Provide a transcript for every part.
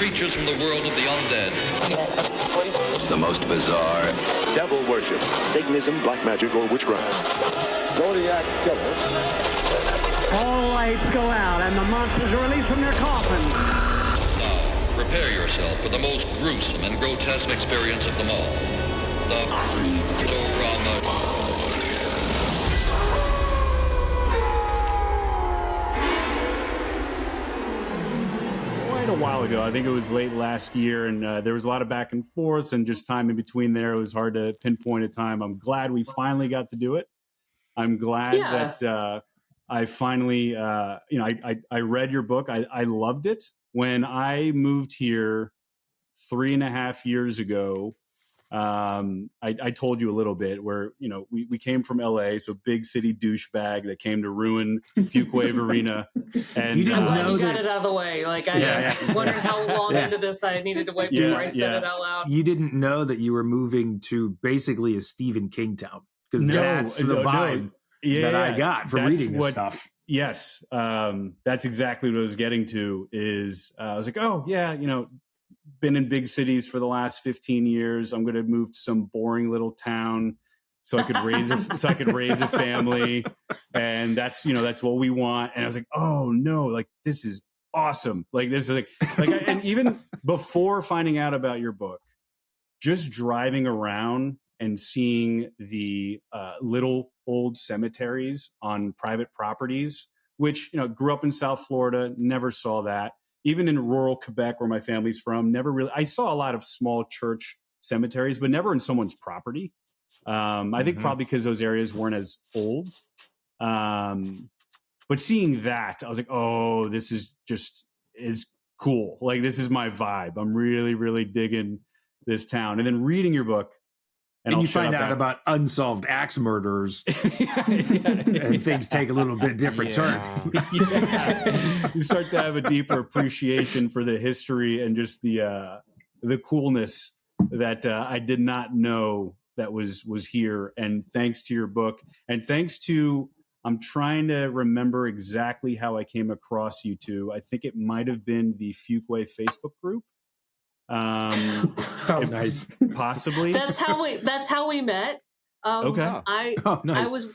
creatures from the world of the undead. The most bizarre. Devil worship, Satanism, black magic, or witchcraft. Zodiac killer. All lights go out and the monsters are released from their coffins. Now, prepare yourself for the most gruesome and grotesque experience of them all. The Creep-O-Rama. A while ago, I think it was late last year, and there was a lot of back and forth and just time in between there. It was hard to pinpoint a time. I'm glad we finally got to do it. I'm glad that I finally, I read your book. I loved it. When I moved here 3.5 years ago, I told you a little bit where, we came from LA, so big city douchebag that came to ruin Fuquay-Varina. And I'm glad you got it out of the way. Like I was wondering how long into this I needed to wait before I said it out loud. You didn't know that you were moving to basically a Stephen King town, because that's the vibe that I got from reading this stuff. Yes. That's exactly what I was getting to is I was like, oh yeah, been in big cities for the last 15 years. I'm going to move to some boring little town so I could raise a family. And that's what we want. And I was like, oh no, like this is awesome. Like this is and even before finding out about your book, just driving around and seeing the little old cemeteries on private properties, which, grew up in South Florida, never saw that. Even in rural Quebec, where my family's from, I saw a lot of small church cemeteries, but never in someone's property. I think probably because those areas weren't as old. But seeing that, I was like, oh, this is cool. Like, this is my vibe. I'm really, really digging this town. And then reading your book. And you find out about unsolved axe murders, and things take a little bit different turn. You start to have a deeper appreciation for the history and just the coolness that I did not know that was here. And thanks to your book, and thanks to, I'm trying to remember exactly how I came across you two. I think it might have been the Fuquay Facebook group. Nice. Possibly. That's how we met. Okay. Nice.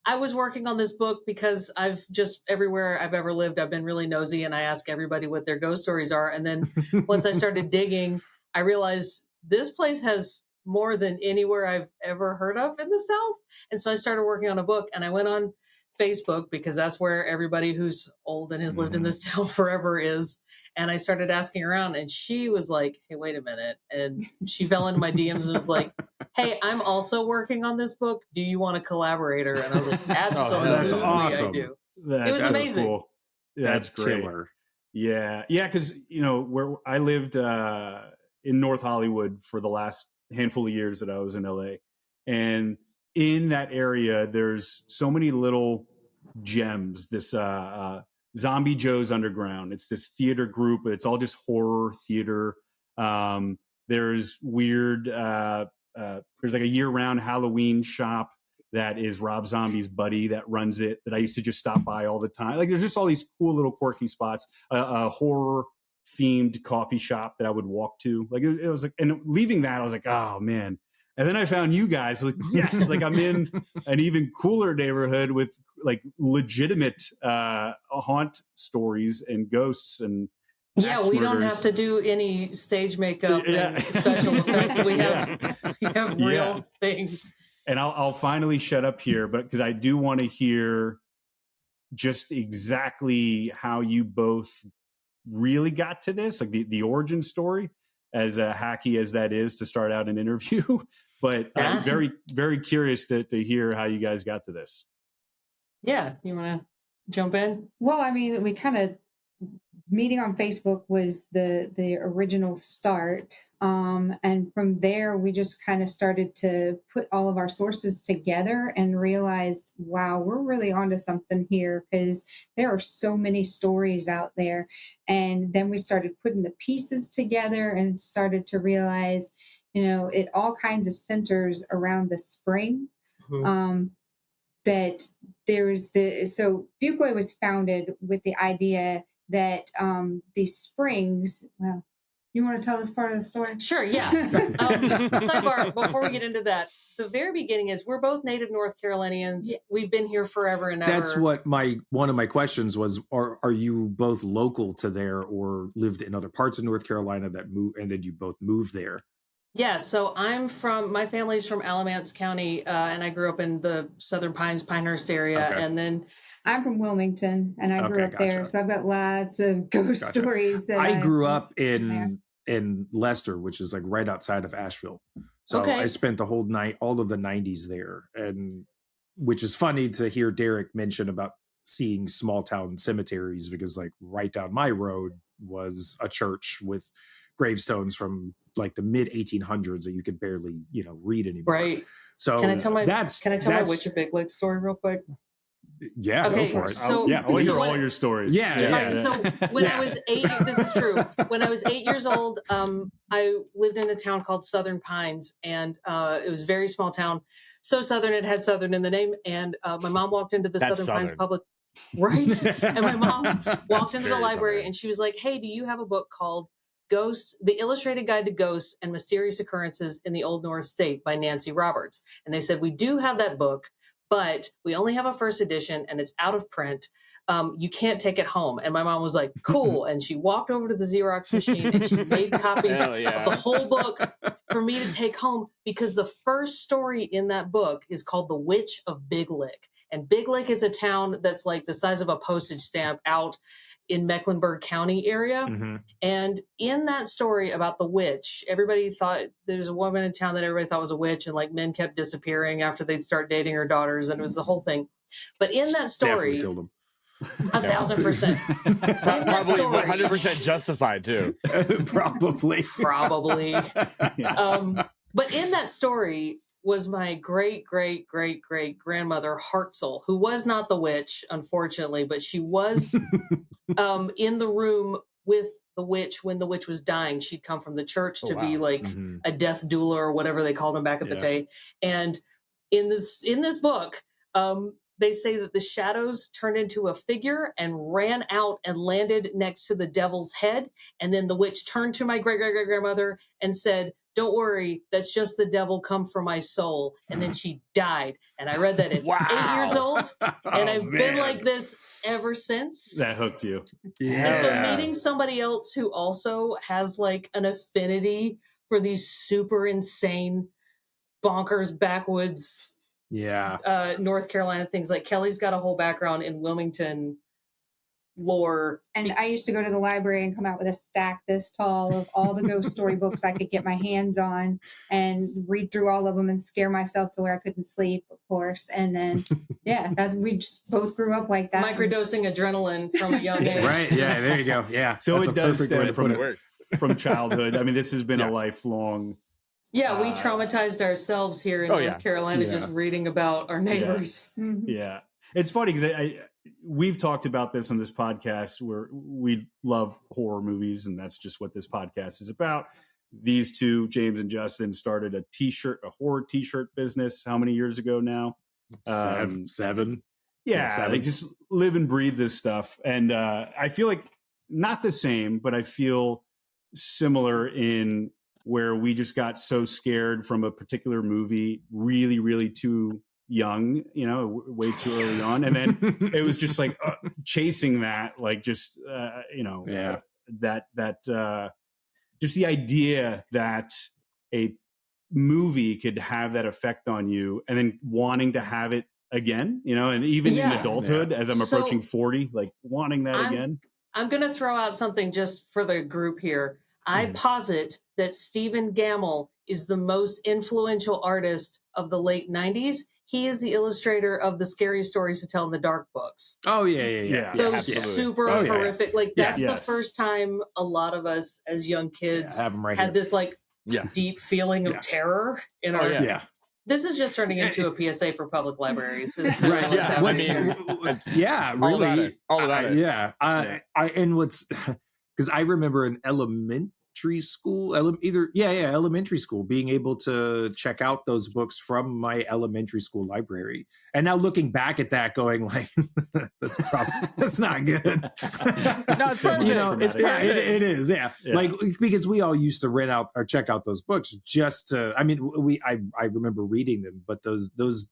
I was working on this book because I've just, everywhere I've ever lived, I've been really nosy and I ask everybody what their ghost stories are. And then once I started digging, I realized this place has more than anywhere I've ever heard of in the South. And so I started working on a book, and I went on Facebook because that's where everybody who's old and has lived in this town forever is. And I started asking around, and she was like, hey, wait a minute. And she fell into my DMs and was like, hey, I'm also working on this book. Do you want a collaborator? And I was like, absolutely, that's awesome. I do. It was amazing. Cool. That's great. Killer. Yeah. Yeah. Because, where I lived in North Hollywood for the last handful of years that I was in LA. And in that area, there's so many little gems. This Zombie Joe's Underground. It's this theater group, but it's all just horror theater. There's weird, there's like a year-round Halloween shop that is Rob Zombie's buddy that runs it, that I used to just stop by all the time. Like, there's just all these cool little quirky spots. A horror-themed coffee shop that I would walk to. Like, it was like, and leaving that, I was like, oh man. And then I found you guys, like, yes, like I'm in an even cooler neighborhood with like legitimate haunt stories and ghosts and yeah, we don't have to do any stage makeup and special effects. We have real things. And I'll finally shut up here, but because I do want to hear just exactly how you both really got to this, like the origin story. As hacky as that is to start out an interview, but I'm very, very curious to hear how you guys got to this. Yeah, you want to jump in? Well, I mean, we kind of meeting on Facebook was the original start, and from there we just kind of started to put all of our sources together and realized, wow, we're really onto something here, because there are so many stories out there. And then we started putting the pieces together and started to realize, it all kinds of centers around the spring. That there's so Fuquay was founded with the idea that these springs, well, You want to tell us part of the story? Sure, yeah. Sidebar, before we get into that, the very beginning is we're both native North Carolinians. Yes. We've been here forever and ever. That's what one of my questions was, are you both local to there or lived in other parts of North Carolina that moved, and then you both moved there? Yeah, so my family's from Alamance County, and I grew up in the Southern Pines, Pinehurst area, and then... I'm from Wilmington, and I grew up there, so I've got lots of ghost stories. That I grew up in Leicester, which is like right outside of Asheville. So I spent the whole night, all of the 90s there, and which is funny to hear Derek mention about seeing small town cemeteries, because like right down my road was a church with gravestones from like the mid 1800s that you could barely, read anymore. Right. So can I tell my Witcher Big Lake story real quick? Yeah, okay, go for it. So I want to hear all your stories. Yeah. So when I was 8, this is true. When I was 8 years old, I lived in a town called Southern Pines, and it was a very small town. So Southern, it had Southern in the name. And my mom walked into the Southern Pines public, right? And my mom walked into the library, and she was like, "Hey, do you have a book called Ghosts, The Illustrated Guide to Ghosts and Mysterious Occurrences in the Old North State by Nancy Roberts?" And they said, "We do have that book, but we only have a first edition and it's out of print. You can't take it home." And my mom was like, "Cool." And she walked over to the Xerox machine and she made copies of the whole book for me to take home, because the first story in that book is called The Witch of Big Lick. And Big Lick is a town that's like the size of a postage stamp out in Mecklenburg County area. Mm-hmm. And in that story about the witch, everybody thought there was a woman in town that everybody thought was a witch, and like men kept disappearing after they'd start dating her daughters, and it was the whole thing. But in that story, definitely killed them. 1,000%. Probably 100% justified too. Probably. But in that story was my great grandmother Hartzell, who was not the witch, unfortunately, but she was in the room with the witch when the witch was dying. She'd come from the church to be like a death doula or whatever they called them back in the day. And in this book, they say that the shadows turned into a figure and ran out and landed next to the devil's head. And then the witch turned to my great-great-great-grandmother and said, "Don't worry, that's just the devil come for my soul." And then she died. And I read that at 8 years old. And I've been like this ever since. That hooked you. Yeah. And so meeting somebody else who also has like an affinity for these super insane, bonkers, backwoods, North Carolina things. Like Kelly's got a whole background in Wilmington lore. And I used to go to the library and come out with a stack this tall of all the ghost story books I could get my hands on and read through all of them and scare myself to where I couldn't sleep, of course. And then, we just both grew up like that. Microdosing adrenaline from a young age. Right. Yeah. There you go. Yeah. So it does stem from childhood. I mean, this has been a lifelong. Yeah, we traumatized ourselves here in North Carolina just reading about our neighbors. Yeah. Mm-hmm. Yeah. It's funny because we've talked about this on this podcast where we love horror movies, and that's just what this podcast is about. These two, James and Justin, started a horror t-shirt business. How many years ago now? 7. Yeah, 7. they just live and breathe this stuff. And I feel like not the same, but I feel similar in where we just got so scared from a particular movie really, really too young, way too early on. And then it was just like chasing that, like just, just the idea that a movie could have that effect on you and then wanting to have it again, and even in adulthood, as I'm approaching 40, like wanting that again. I'm going to throw out something just for the group here. I posit that Stephen Gammell is the most influential artist of the late 90s. He is the illustrator of the Scary Stories to Tell in the Dark books. Oh, yeah. Those super horrific. Like, that's the first time a lot of us as young kids had this, like, deep feeling of terror in our... This is just turning into a PSA for public libraries. Really. All about it. And what's... Because I remember in school, elementary school, being able to check out those books from my elementary school library. And now looking back at that, going like, that's not good. No, it's it is. Yeah. Like, because we all used to rent out or check out those books just to, I remember reading them, but those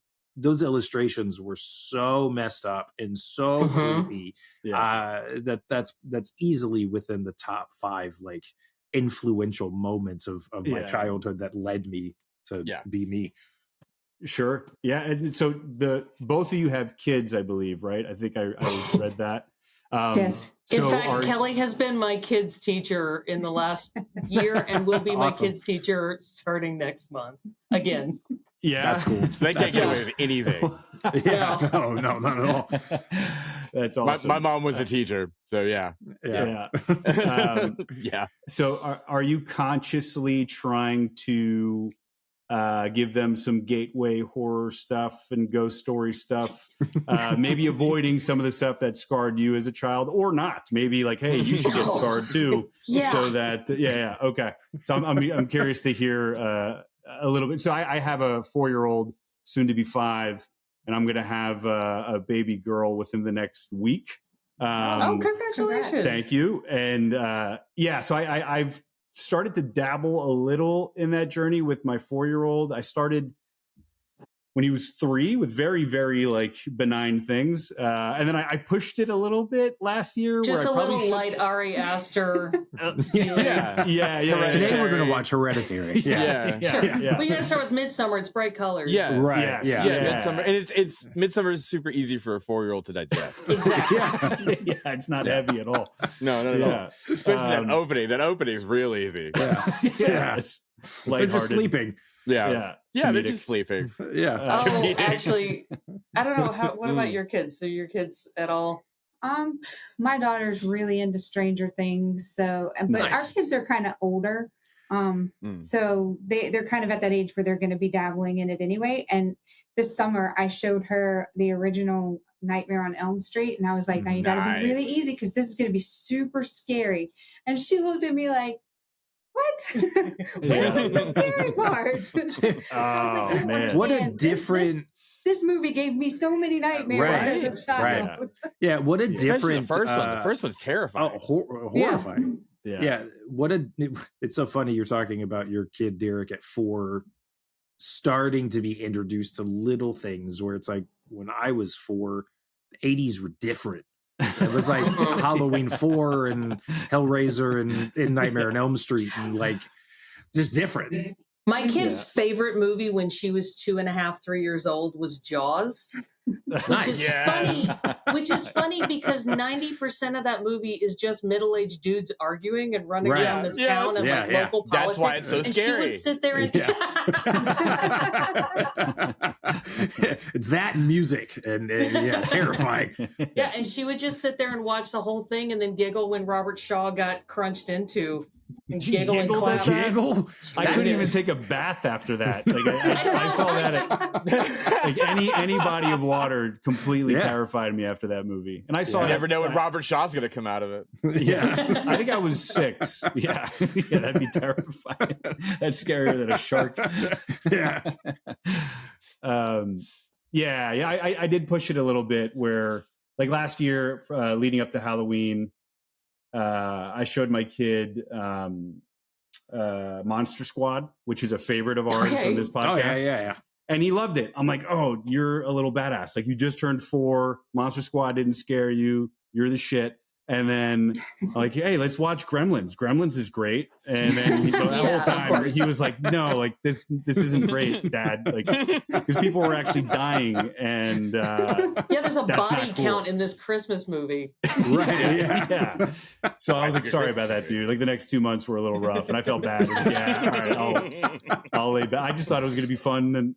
illustrations were so messed up and so creepy that's easily within the top 5 like influential moments of my childhood that led me to be me. Sure. Yeah. And so both of you have kids, I believe, right? I think I read that. Yes. In fact, Kelly has been my kids teacher in the last year and will be my kids teacher starting next month again. Yeah, that's cool. So they can't get away with anything. No, not at all. That's awesome. My mom was a teacher, so yeah. So, are you consciously trying to give them some gateway horror stuff and ghost story stuff? Maybe avoiding some of the stuff that scarred you as a child, or not? Maybe like, hey, you should get scarred too. So that, okay. So I'm curious to hear. A little bit. So I have a 4-year-old, soon to be 5, and I'm going to have a baby girl within the next week. Congratulations! Thank you. And so I've started to dabble a little in that journey with my 4-year-old. I started when he was 3 with very, very like benign things. And then I pushed it a little bit last year. Just a little light Ari Aster. Yeah. Today we're going to watch Hereditary. Well, you got to start with Midsummer. It's bright colors. Yeah. Right. Yes. Midsummer. And it's Midsummer is super ezy for a 4-year-old to digest. Exactly. It's not heavy at all. No, not at all. Especially that opening. That opening is real easy. It's they're just sleeping. They're just sleeping. Actually, I don't know. What about your kids? So your kids at all? My daughter's really into Stranger Things. So, but our kids are kind of older. So they're kind of at that age where they're going to be dabbling in it anyway. And this summer I showed her the original Nightmare on Elm Street. And I was like, now you got to be really easy because this is going to be super scary. And she looked at me like, what? Where was the scary part? Man. What a different... This movie gave me so many nightmares as a child. Right. Yeah, what a different... The first one. The first one's terrifying. Horrifying. Yeah. It's so funny you're talking about your kid, Derek, at 4, starting to be introduced to little things where it's like, when I was 4, the 80s were different. It was like Halloween 4 and Hellraiser and Nightmare on Elm Street and like just different. My kid's favorite movie when she was 2.5, 3 years old was Jaws, which is funny. Which is funny because 90% of that movie is just middle-aged dudes arguing and running around this town and like local politics. That's why it's so scary. And she would sit there and it's that music and terrifying. Yeah, and she would just sit there and watch the whole thing and then giggle when Robert Shaw got crunched into. And giggle and clap. I couldn't even take a bath after that. Like I saw that. Like any body of water completely terrified me after that movie. And I saw. You never know when Robert Shaw's going to come out of it. I think I was 6. Yeah, that'd be terrifying. That's scarier than a shark. I did push it a little bit. Where like last year, leading up to Halloween. I showed my kid Monster Squad, which is a favorite of ours on this podcast. And he loved it. I'm like, oh, you're a little badass. Like you just turned 4. Monster Squad didn't scare you. You're the shit. And then I'm like, hey, let's watch Gremlins. Gremlins is great. And then the whole time he was like, no, like this isn't great, Dad. Like because people were actually dying. And there's a body count in this Christmas movie. Right. So I was like, sorry about that, dude. Like the next 2 months were a little rough, and I felt bad. I was like, all right, I'll lay back. I just thought it was going to be fun, and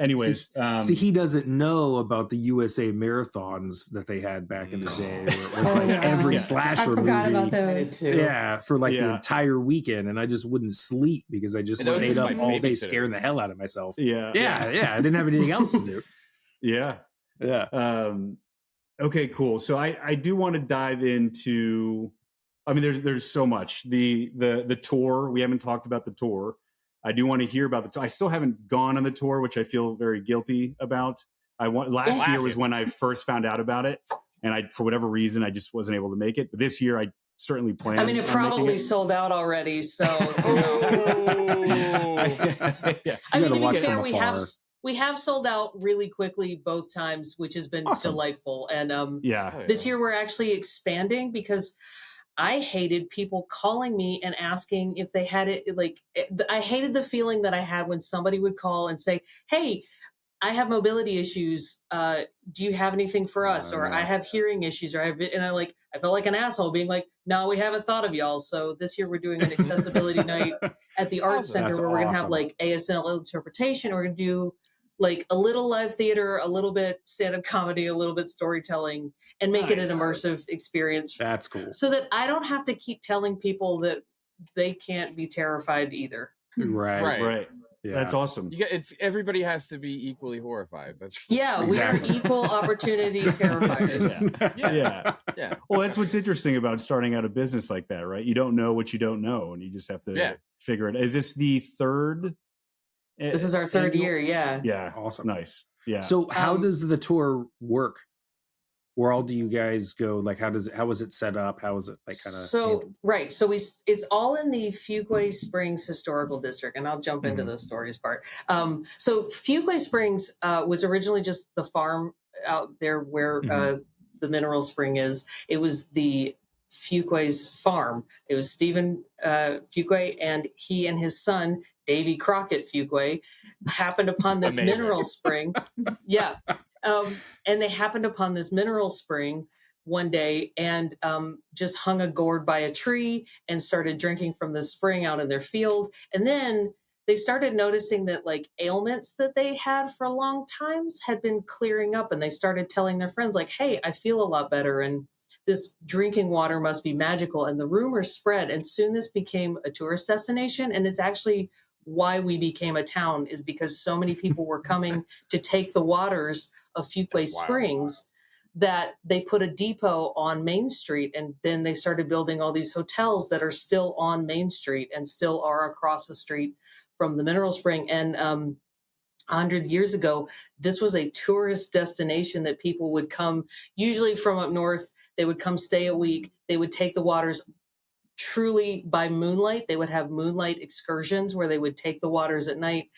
Anyways, see, he doesn't know about the USA marathons that they had back in the day. Where it was like every slasher movie. I forgot about those. Yeah, for like the entire weekend, and I just wouldn't sleep because I just stayed up all day scaring the hell out of myself. I didn't have anything else to do. Okay, cool. So I do want to dive into I mean, there's so much. The tour, we haven't talked about the tour. I do want to hear about the tour. I still haven't gone on the tour, which I feel very guilty about. Last year was when I first found out about it, and for whatever reason, I just wasn't able to make it. But this year, I certainly plan. I mean, it probably sold out already. So, yeah. I mean, to be fair, we have sold out really quickly both times, which has been delightful. And this year we're actually expanding because I hated people calling me and asking if they had it. Like, I hated the feeling that I had when somebody would call and say, "Hey, I have mobility issues. Do you have anything for us?" Or I have hearing issues, or I felt like an asshole being like, "No, we haven't thought of y'all." So this year we're doing an accessibility night at the Arts Center where we're going to have like ASL interpretation. We're going to do like a little live theater, a little bit stand-up comedy, a little bit storytelling, and make it an immersive experience. That's cool. So that I don't have to keep telling people that they can't be terrified either. Right. Yeah. That's awesome. Everybody has to be equally horrified. We are equal opportunity terrifiers. Yeah. Well, that's what's interesting about starting out a business like that, right? You don't know what you don't know, and you just have to figure it. Is this the third? This is our third year. Yeah. Yeah. Awesome. Nice. Yeah. So how does the tour work? Where all do you guys go? Like, how was it set up? How was it like kind of? So it's all in the Fuquay Springs Historical District, and I'll jump into the stories part. So Fuquay Springs was originally just the farm out there where the mineral spring is. It was the Fuquay's farm. It was Stephen Fuquay, and he and his son Davy Crockett Fuquay happened upon this mineral spring. Yeah. And they happened upon this mineral spring one day and just hung a gourd by a tree and started drinking from the spring out in their field. And then they started noticing that like ailments that they had for long times had been clearing up, and they started telling their friends like, "Hey, I feel a lot better, and this drinking water must be magical." And the rumors spread, and soon this became a tourist destination. And it's actually why we became a town, is because so many people were coming to take the waters of Fuquay Springs that they put a depot on Main Street, and then they started building all these hotels that are still on Main Street and still are across the street from the mineral spring. And 100 years ago, this was a tourist destination that people would come, usually from up north. They would come stay a week. They would take the waters truly by moonlight. They would have moonlight excursions where they would take the waters at night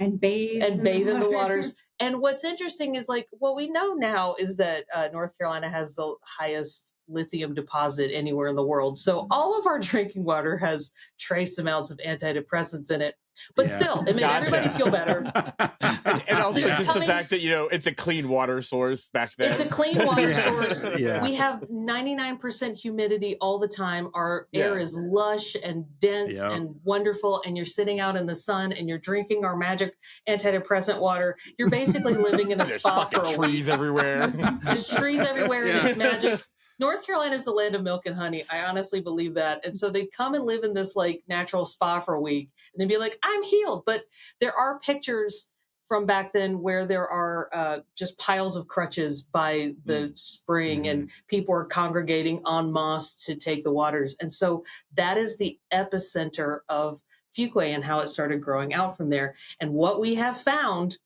and bathe in the waters. And what's interesting is like what we know now is that North Carolina has the highest lithium deposit anywhere in the world. So all of our drinking water has trace amounts of antidepressants in it. But still, it made everybody feel better. And also just the fact that, it's a clean water source back then. It's a clean water source. We have 99% humidity all the time. Our air is lush and dense and wonderful. And you're sitting out in the sun and you're drinking our magic antidepressant water. You're basically living in a spa for a week. Trees everywhere. There's trees everywhere and it's magic. North Carolina is the land of milk and honey. I honestly believe that. And so they come and live in this like natural spa for a week and they'd be like, "I'm healed." But there are pictures from back then where there are just piles of crutches by the spring and people are congregating en masse to take the waters. And so that is the epicenter of Fuquay and how it started growing out from there. And what we have found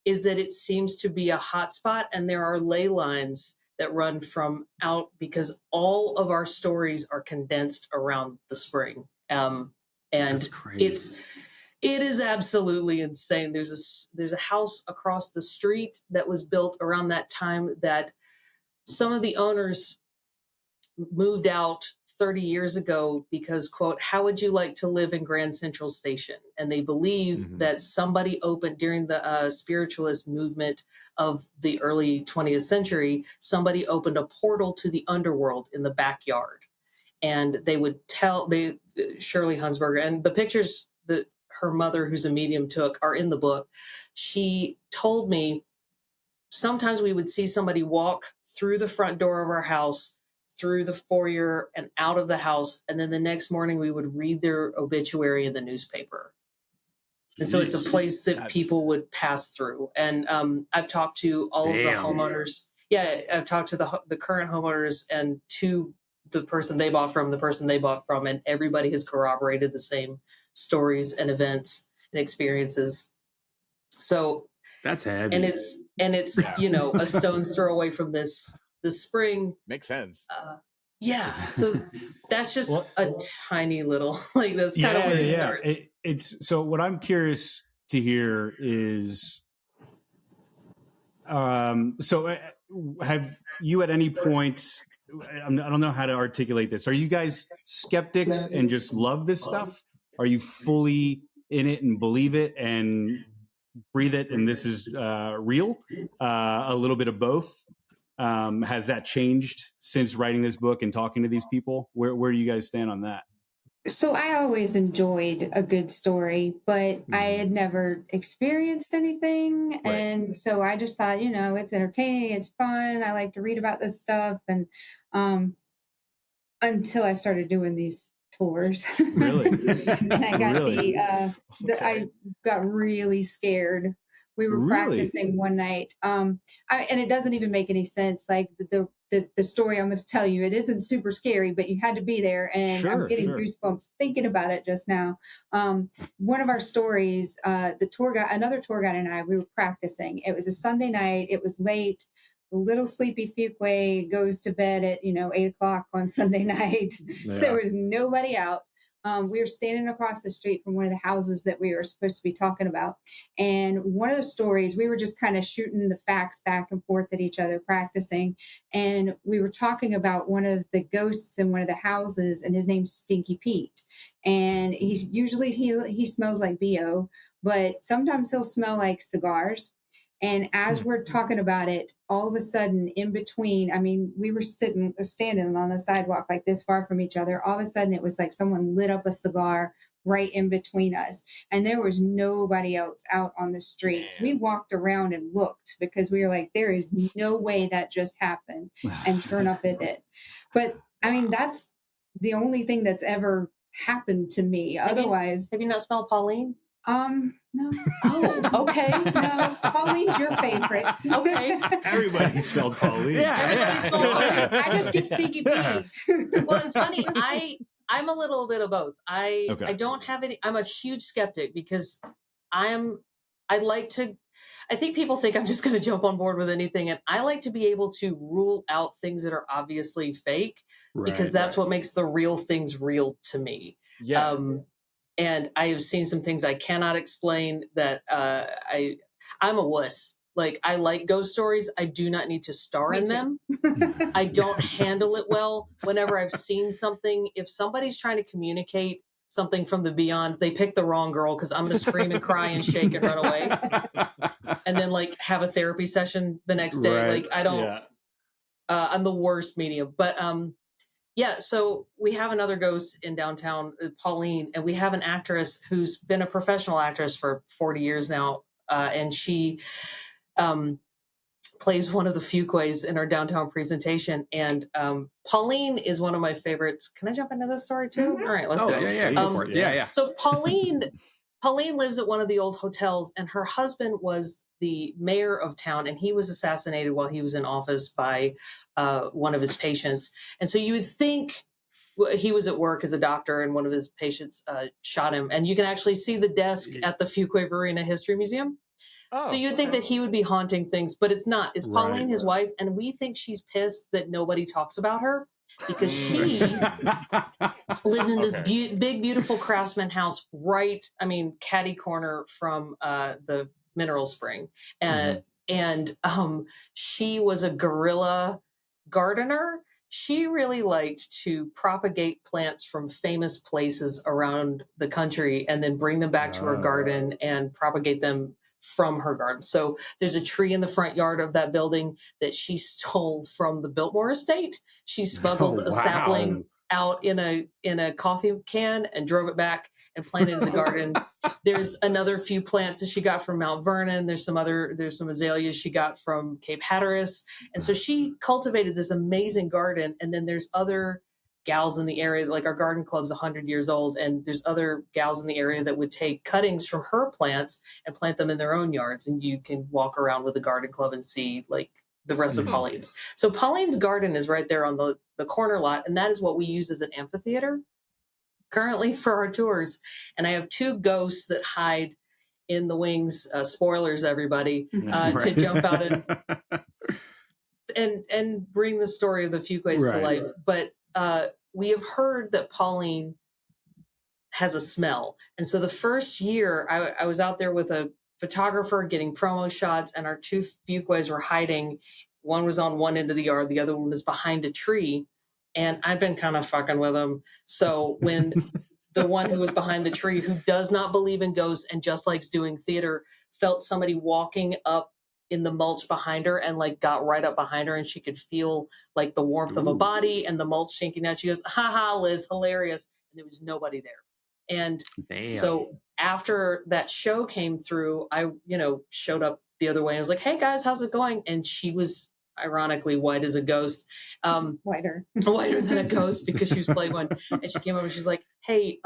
is that it seems to be a hot spot, and there are ley lines that run from out because all of our stories are condensed around the spring. And That's crazy. it is absolutely insane. There's a house across the street that was built around that time that some of the owners moved out 30 years ago because, quote, "How would you like to live in Grand Central Station?" And they believe that somebody opened during the spiritualist movement of the early 20th century, somebody opened a portal to the underworld in the backyard. And they would Shirley Hunsberger, and the pictures that her mother, who's a medium, took are in the book. She told me sometimes we would see somebody walk through the front door of our house, through the foyer and out of the house. And then the next morning we would read their obituary in the newspaper. And so it's a place that people would pass through. And I've talked to all of the homeowners. Yeah, I've talked to the current homeowners and 2 the person they bought from, the person they bought from, and everybody has corroborated the same stories and events and experiences. So that's heavy. And it's you know, a stone's throw away from this spring. Makes sense. Yeah. So that's just a tiny little, like, that's kind of where it starts. It's so what I'm curious to hear is, so have you at any point, I don't know how to articulate this. Are you guys skeptics and just love this stuff? Are you fully in it and believe it and breathe it and this is real? A little bit of both. Has that changed since writing this book and talking to these people? Where do you guys stand on that? So I always enjoyed a good story, but I had never experienced anything. Right. And so I just thought, you know, it's entertaining, it's fun. I like to read about this stuff. And until I started doing these tours. Really? And I got I got really scared. We were practicing one night. And it doesn't even make any sense. Like the story I'm going to tell you, it isn't super scary, but you had to be there. And I'm getting goosebumps thinking about it just now. One of our stories, another tour guide and I, we were practicing. It was a Sunday night. It was late. A little sleepy Fuquay goes to bed at, 8:00 on Sunday night. Yeah. There was nobody out. We were standing across the street from one of the houses that we were supposed to be talking about. And one of the stories, we were just kind of shooting the facts back and forth at each other, practicing. And we were talking about one of the ghosts in one of the houses, and his name's Stinky Pete. And he smells like BO, but sometimes he'll smell like cigars. And as we're talking about it, all of a sudden in between, we were standing on the sidewalk like this far from each other. All of a sudden it was like someone lit up a cigar right in between us. And there was nobody else out on the streets. We walked around and looked because we were like, there is no way that just happened. And sure enough, it did. But that's the only thing that's ever happened to me. Otherwise, have you not smelled Pauline? No. Oh, okay. No, Pauline's your favorite. Okay. Everybody spelled Pauline. Yeah. I just get Stinky Pete. Well, it's funny. I'm a little bit of both. I don't have any. I'm a huge skeptic because I think people think I'm just going to jump on board with anything, and I like to be able to rule out things that are obviously fake because that's what makes the real things real to me. Yeah. And I have seen some things I cannot explain that I'm a wuss. Like, I like ghost stories. I do not need to star in them. I don't handle it well. Whenever I've seen something, if somebody's trying to communicate something from the beyond, they pick the wrong girl because I'm going to scream and cry and shake and run away. And then have a therapy session the next day. Right. Like, I don't, I'm the worst medium. But yeah, so we have another ghost in downtown, Pauline, and we have an actress who's been a professional actress for 40 years now, and she plays one of the Fuquays in our downtown presentation. And Pauline is one of my favorites. Can I jump into this story too? Mm-hmm. All right, let's do it. Yeah. So Pauline lives at one of the old hotels, and her husband was the mayor of town, and he was assassinated while he was in office by one of his patients. And so you would think he was at work as a doctor, and one of his patients shot him. And you can actually see the desk at the Fuquay-Varina History Museum. So you would think that he would be haunting things, but it's not. It's Pauline, his wife, and we think she's pissed that nobody talks about her. Because she lived in this big, beautiful craftsman house catty corner from the mineral spring. And she was a guerrilla gardener. She really liked to propagate plants from famous places around the country and then bring them back to her garden and propagate them from her garden. So there's a tree in the front yard of that building that she stole from the Biltmore Estate. She smuggled a sapling out in a coffee can and drove it back and planted in the garden. There's another few plants that she got from Mount Vernon. There's some azaleas she got from Cape Hatteras. And so she cultivated this amazing garden. And then there's other gals in the area, like our garden club's 100 years old, and there's other gals in the area that would take cuttings from her plants and plant them in their own yards. And you can walk around with the garden club and see the rest of Pauline's. So Pauline's garden is right there on the corner lot, and that is what we use as an amphitheater currently for our tours. And I have 2 ghosts that hide in the wings, spoilers everybody, to jump out and bring the story of the Fuquays to life. But we have heard that Pauline has a smell. And so the first year I was out there with a photographer getting promo shots, and our 2 Fuquays were hiding. One was on one end of the yard, the other one was behind a tree. And I've been kind of fucking with them. So when the one who was behind the tree, who does not believe in ghosts and just likes doing theater, felt somebody walking up in the mulch behind her and like got right up behind her, and she could feel like the warmth of a body and the mulch shaking out. She goes, "Ha ha, Liz, hilarious." And there was nobody there. And so after that show came through, I, showed up the other way and was like, "Hey guys, how's it going?" And she was ironically white as a ghost, whiter than a ghost, because she was playing one. And she came over and she's like, "Hey,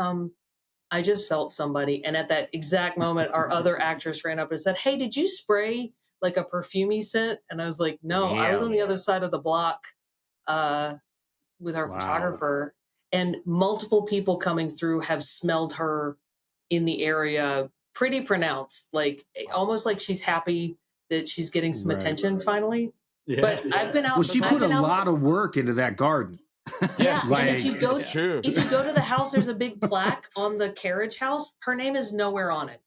I just felt somebody." And at that exact moment, our other actress ran up and said, "Hey, did you spray like a perfumey scent?" And I was like, "No, I was on the other side of the block with our photographer." And multiple people coming through have smelled her in the area pretty pronounced, like almost like she's happy that she's getting some attention finally. Yeah. But I've been out. Well, she put a lot of work into that garden. Yeah, and if you go to the house, there's a big plaque on the carriage house. Her name is nowhere on it.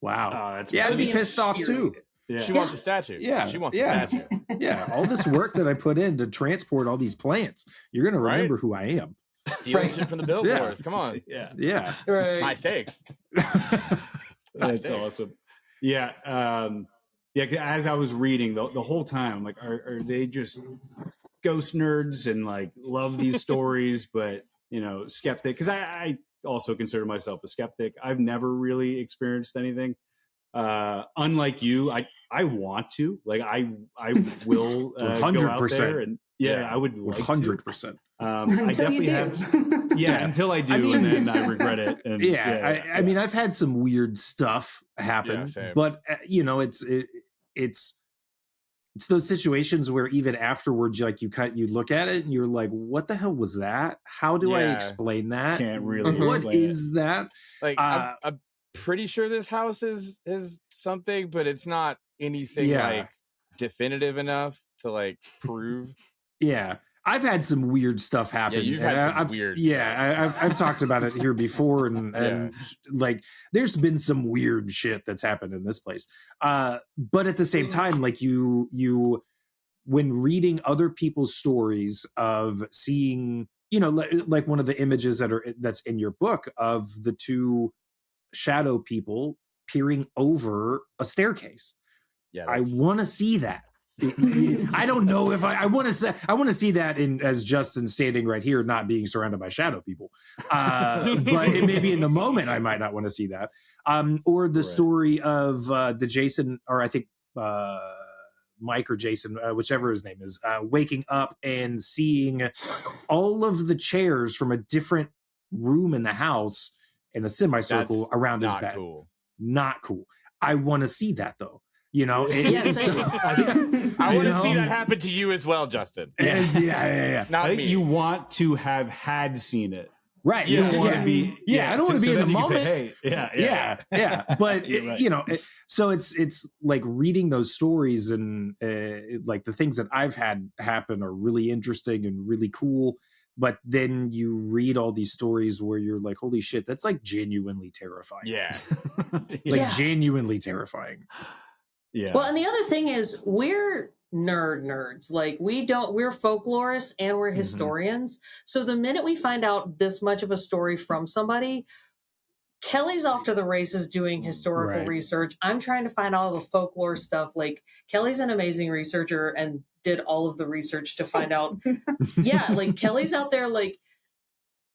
Wow. Oh, that's I'd be pissed off too. Yeah. She wants a statue. Yeah. She wants a statue. Yeah. All this work that I put in to transport all these plants, you're going to remember who I am. Stealing shit from the billboards. Come on. Yeah. High stakes. That's awesome. Yeah. As I was reading the whole time, I'm like, are they just ghost nerds and like love these stories, but skeptic? Because I also consider myself a skeptic. I've never really experienced anything. Unlike you, I want to. Like I will 100%. Go out there and I would like 100%. I definitely have. Until I do, and then I regret it. And, I mean, I've had some weird stuff happen, but it's those situations where even afterwards, like you look at it and you're like, "What the hell was that? How do I explain that? Can't really. What is that?" Like, I'm pretty sure this house is something, but it's not anything like definitive enough to like prove. Yeah. I've had some weird stuff happen. Yeah, you've had some weird stuff. I've talked about it here before, and like there's been some weird shit that's happened in this place. But at the same time, like you when reading other people's stories of seeing, like one of the images that's in your book of the 2 shadow people peering over a staircase. Yeah, I want to see that. I don't know if I want to see that as Justin standing right here, not being surrounded by shadow people. But maybe in the moment I might not want to see that. Or the story of the Jason, or I think Mike or Jason, whichever his name is, waking up and seeing all of the chairs from a different room in the house in a semicircle around his bed. Not cool. I want to see that though. I want to see that happen to you as well, Justin. Yeah. Not I think me. you want to have had seen it. Right. You don't want to be. I don't want to be in the moment. Say, hey, But so it's like reading those stories and like the things that I've had happen are really interesting and really cool. But then you read all these stories where you're like, holy shit, that's like genuinely terrifying. Yeah. Genuinely terrifying. Yeah. Well, and the other thing is we're nerds. Like we're folklorists and we're historians. So the minute we find out this much of a story from somebody, Kelly's off to the races doing historical research. I'm trying to find all the folklore stuff. Like Kelly's an amazing researcher and did all of the research to find out. Like Kelly's out there like,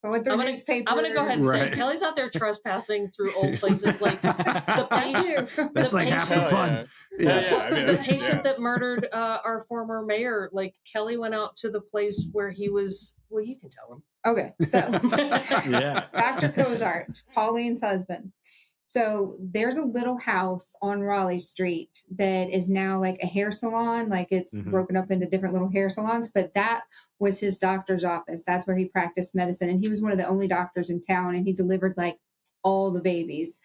I'm gonna go ahead and say Kelly's out there trespassing through old places like the patient. That's like half the fun. The patient that murdered our former mayor, like Kelly went out to the place where he was. Well, you can tell him. Okay, so Dr. Cozart, Pauline's husband, So there's a little house on Raleigh Street that is now like a hair salon, like it's broken up into different little hair salons, but that was his doctor's office. That's where he practiced medicine. And he was one of the only doctors in town, and he delivered like all the babies.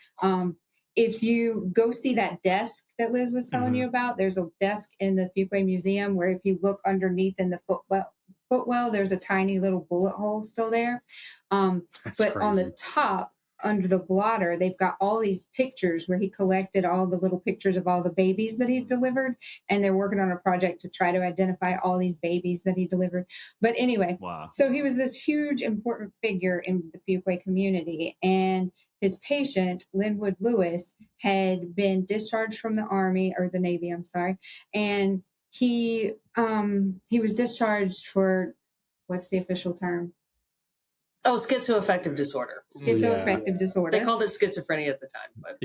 If you go see that desk that Liz was telling you about, there's a desk in the Fuquay Museum where if you look underneath in the footwell, there's a tiny little bullet hole still there. But crazy. On the top, under the blotter, they've got all these pictures where he collected all the little pictures of all the babies that he delivered. And they're working on a project to try to identify all these babies that he delivered. But anyway, so he was this huge, important figure in the Fuquay community. And his patient, Linwood Lewis, had been discharged from the Army or the Navy, I'm sorry. And he was discharged for, what's the official term? Oh, schizoaffective disorder. Schizoaffective disorder. They called it schizophrenia at the time. But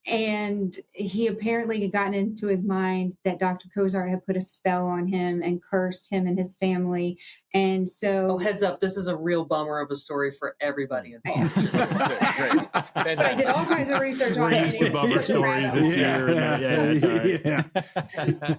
and he apparently had gotten into his mind that Dr. Cozart had put a spell on him and cursed him and his family. And so... heads up, this is a real bummer of a story for everybody involved. But I did all kinds of research on it. Used to bummer stories this year. That's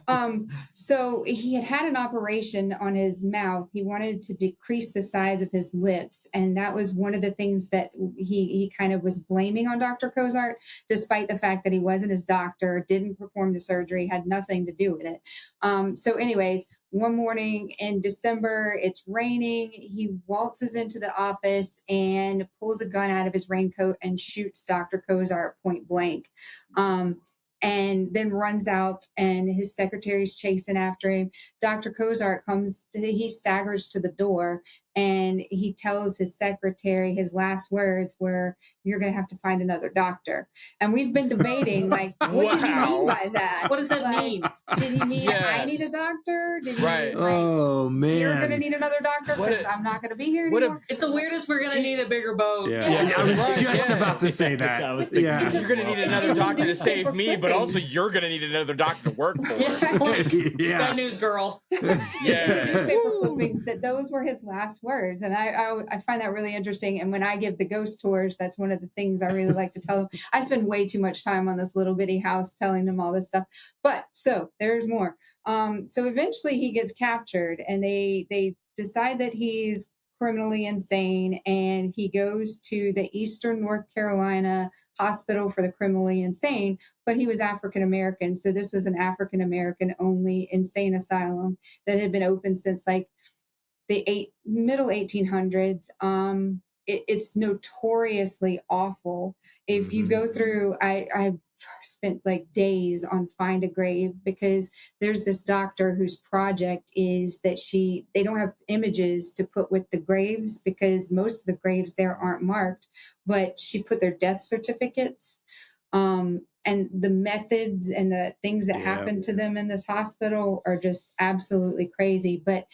all right. So he had an operation on his mouth. He wanted to decrease the size of his lips. And that was one of the things that he kind of was blaming on Dr. Cozart, despite the fact that he wasn't his doctor, didn't perform the surgery, had nothing to do with it. So anyways, one morning in December, it's raining. He waltzes into the office and pulls a gun out of his raincoat and shoots Dr. Cozart point blank. And then runs out, and his secretary's chasing after him. Dr. Cozart he staggers to the door, and he tells his secretary, his last words were, "You're going to have to find another doctor." And we've been debating, like, what did he mean by that? What does that mean? Did he mean I need a doctor? Did he right. mean, like, oh, man. You're going to need another doctor because I'm not going to be here anymore? It's the weirdest. We're going to need a bigger boat. Yeah. I was just about to say that. You're going to need another doctor to save me, but also you're going to need another doctor to work for. Bad news, girl. Newspaper clippings that those were his last words, and I find that really interesting. And when I give the ghost tours, that's one of the things I really like to tell them. I spend way too much time on this little bitty house telling them all this stuff, but so there's more. So eventually he gets captured, and they decide that he's criminally insane, and he goes to the Eastern North Carolina Hospital for the Criminally Insane, but he was African American, so this was an African American only insane asylum that had been open since like the middle 1800s. It's notoriously awful. If you go through, I spent like days on Find a Grave, because there's this doctor whose project is that they don't have images to put with the graves because most of the graves there aren't marked, but she put their death certificates. And the methods and the things that happened to them in this hospital are just absolutely crazy. But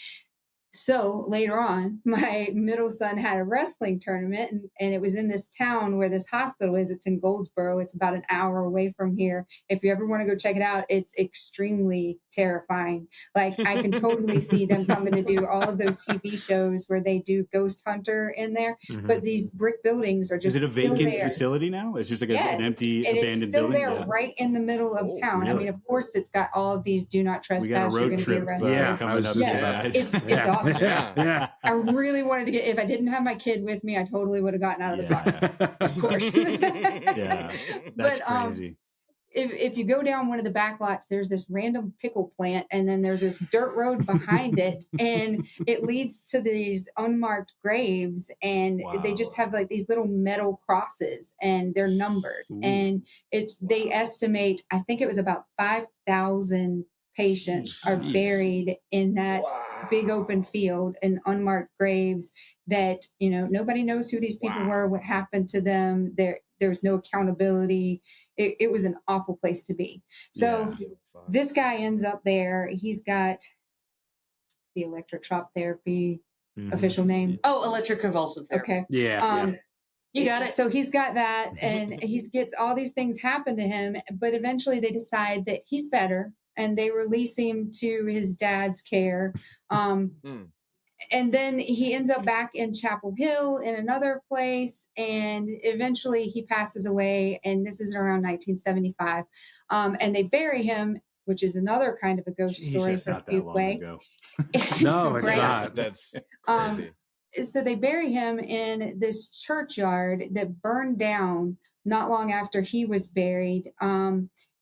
so later on, my middle son had a wrestling tournament, and it was in this town where this hospital is. It's in Goldsboro. It's about an hour away from here. If you ever want to go check it out, it's extremely terrifying. Like, I can totally see them coming to do all of those TV shows where they do Ghost Hunter in there. But these brick buildings are just Is it a vacant facility now? It's just like an empty, abandoned building? It's still there right in the middle of town. Really? I mean, of course, it's got all of these do not trespass. We got a road trip coming up. It's awesome. Yeah. I really wanted to if I didn't have my kid with me, I totally would have gotten out of the car. Of course. That's crazy. If you go down one of the back lots, there's this random pickle plant, and then there's this dirt road behind it, and it leads to these unmarked graves, and they just have like these little metal crosses, and they're numbered. And they estimate, I think it was about 5,000 patients are buried in that big open field in unmarked graves that, nobody knows who these people were, what happened to them. There's no accountability. It was an awful place to be. So this guy ends up there. He's got the electric shock therapy, official name. Oh, electroconvulsive therapy. Okay. Yeah. You got it. So he's got that, and he gets all these things happen to him, but eventually they decide that he's better, and they release him to his dad's care. and then he ends up back in Chapel Hill in another place, and eventually he passes away, and this is around 1975. And they bury him, which is another kind of a ghost story It's for not that long Fuquay. ago. No, it's Right? not. That's crazy. So they bury him in this churchyard that burned down not long after he was buried.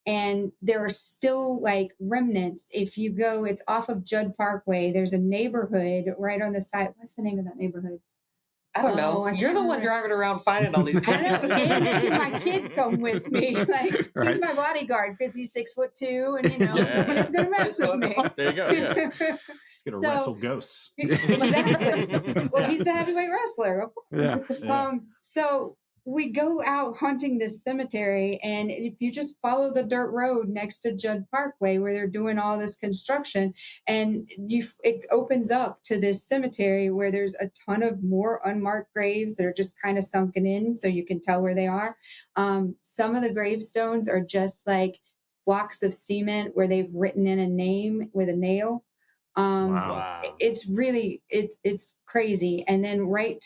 And there are still like remnants. If you go, it's off of Judd Parkway. There's a neighborhood right on the side. What's the name of that neighborhood? I don't know. You're the one driving around finding all these places. My kid come with me. Like Right. he's my bodyguard because he's 6'2", and you know he's gonna mess with me. There you go. Yeah. It's gonna wrestle ghosts. Exactly. Well, he's the heavyweight wrestler. Yeah. So we go out hunting this cemetery, and if you just follow the dirt road next to Judd Parkway where they're doing all this construction, and it opens up to this cemetery where there's a ton of more unmarked graves that are just kind of sunken in so you can tell where they are. Some of the gravestones are just like blocks of cement where they've written in a name with a nail. Wow. It's really it's crazy. And then right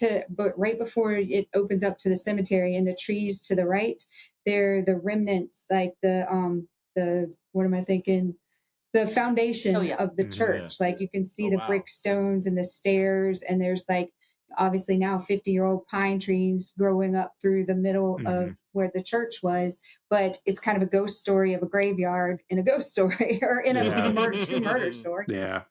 before it opens up to the cemetery, and the trees to the right, they're the remnants, like the what am I thinking? The foundation of the church. Like you can see the brick stones and the stairs, and there's like obviously now 50-year-old pine trees growing up through the middle of where the church was. But it's kind of a ghost story of a graveyard in a ghost story, or in a murder story. Yeah.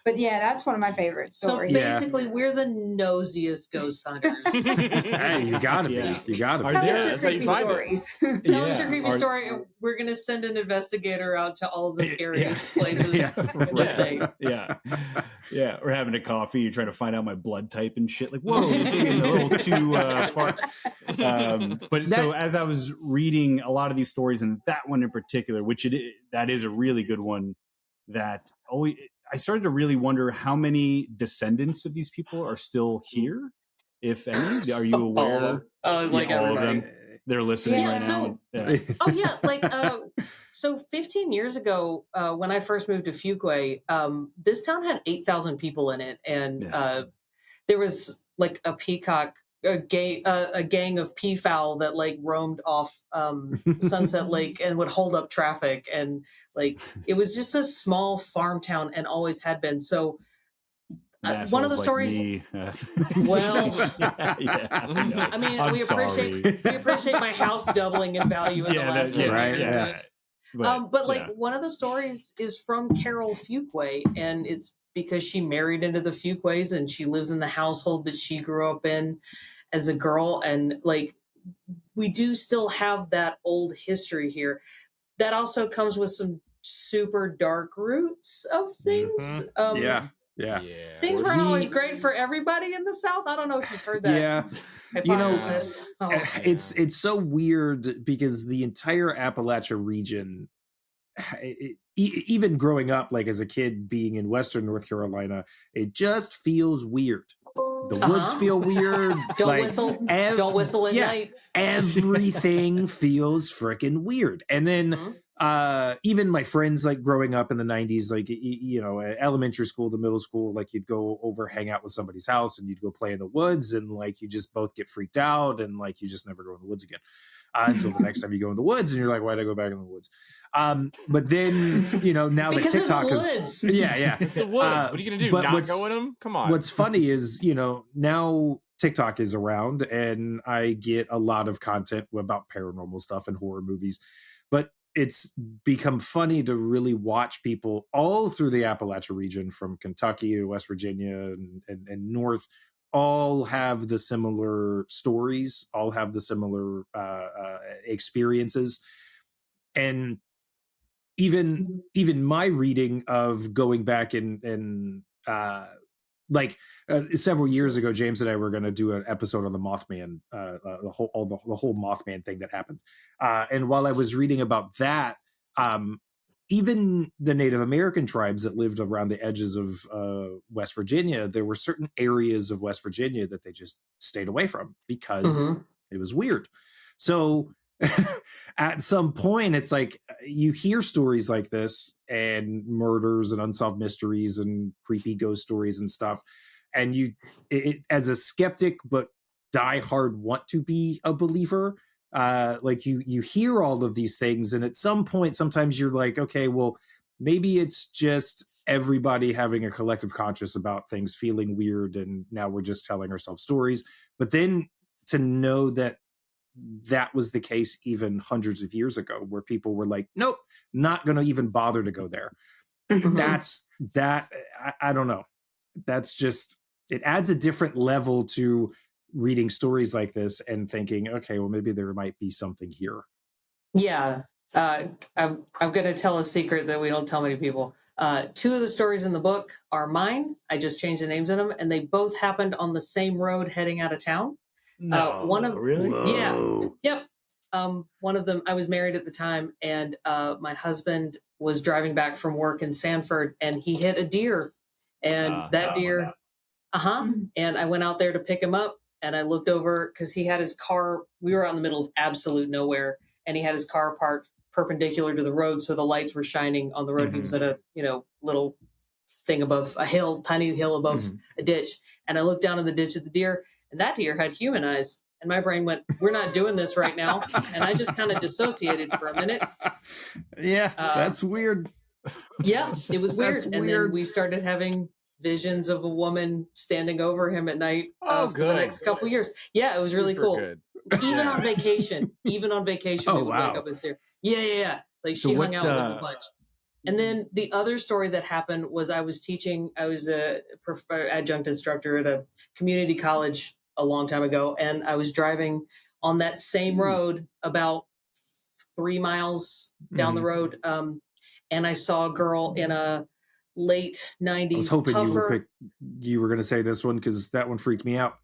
But yeah, that's one of my favorite stories. So basically, we're the nosiest ghost hunters. Hey, you gotta be. You gotta be. Tell us your creepy stories. Tell us your creepy story. We're going to send an investigator out to all of the scariest places in the state. Yeah. We're having a coffee. You're trying to find out my blood type and shit. Like, whoa, you're getting a little too far. But so as I was reading a lot of these stories, and that one in particular, that is a really good one, that always I started to really wonder how many descendants of these people are still here, if any. Are you aware? Like all of them. They're listening right now. So 15 years ago, when I first moved to Fuquay, this town had 8,000 people in it, and there was like a gang of peafowl that like roamed off Sunset Lake and would hold up traffic, and like it was just a small farm town and always had been. So one of the stories. Well, I mean, we appreciate my house doubling in value in the last 10 years. But one of the stories is from Carol Fuquay, and it's because she married into the Fuquays, and she lives in the household that she grew up in as a girl. And like, we do still have that old history here. That also comes with some super dark roots of things. Things weren't always great for everybody in the South. I don't know if you've heard that. It's so weird because the entire Appalachia region, even growing up, like as a kid being in Western North Carolina, it just feels weird. The woods feel weird. Don't whistle at night. Everything feels freaking weird. And then even my friends, like growing up in the 90s, like, you know, elementary school to middle school, like you'd go over, hang out with somebody's house, and you'd go play in the woods, and like you just both get freaked out, and like you just never go in the woods again until the next time you go in the woods, and you're like, why'd I go back in the woods? But then, you know, now that TikTok is, it's the woods. What are you gonna do? Not go in them? Come on. What's funny is, you know, now TikTok is around, and I get a lot of content about paranormal stuff and horror movies, but it's become funny to really watch people all through the Appalachia region, from Kentucky to West Virginia and north, all have the similar stories, all have the similar experiences. And even my reading of going back and several years ago, James and I were going to do an episode on the Mothman, the whole Mothman thing that happened. And while I was reading about that, even the Native American tribes that lived around the edges of West Virginia, there were certain areas of West Virginia that they just stayed away from because it was weird. So at some point, it's like you hear stories like this and murders and unsolved mysteries and creepy ghost stories and stuff. and as a skeptic but diehard want to be a believer, like you hear all of these things, and at some point sometimes you're like, okay, well, maybe it's just everybody having a collective conscious about things feeling weird, and now we're just telling ourselves stories. But then to know that was the case even hundreds of years ago, where people were like, nope, not going to even bother to go there. I don't know. That's just, it adds a different level to reading stories like this and thinking, okay, well, maybe there might be something here. Yeah. I'm going to tell a secret that we don't tell many people. 2 of the stories in the book are mine. I just changed the names in them, and they both happened on the same road heading out of town. Really? Whoa. Yeah. Yep. One of them, I was married at the time, and my husband was driving back from work in Sanford, and he hit a deer, and that deer, and I went out there to pick him up, and I looked over because he had his car. We were out in the middle of absolute nowhere, and he had his car parked perpendicular to the road, so the lights were shining on the road. He was at a little thing above a hill, tiny hill above a ditch, and I looked down in the ditch at the deer, and that deer had human eyes. And my brain went, we're not doing this right now. And I just kind of dissociated for a minute. Yeah, that's weird. Yeah, it was weird. That's and weird. then we started having visions of a woman standing over him at night for the next couple years. Yeah, it was really cool. Good. Even on vacation, we would wake up and see her. Yeah. Like she hung out with him a bunch. And then the other story that happened was I was a adjunct instructor at a community college a long time ago, and I was driving on that same road about 3 miles down the road, and I saw a girl in a late 90s I was hoping puffer. you were going to say this one, because that one freaked me out.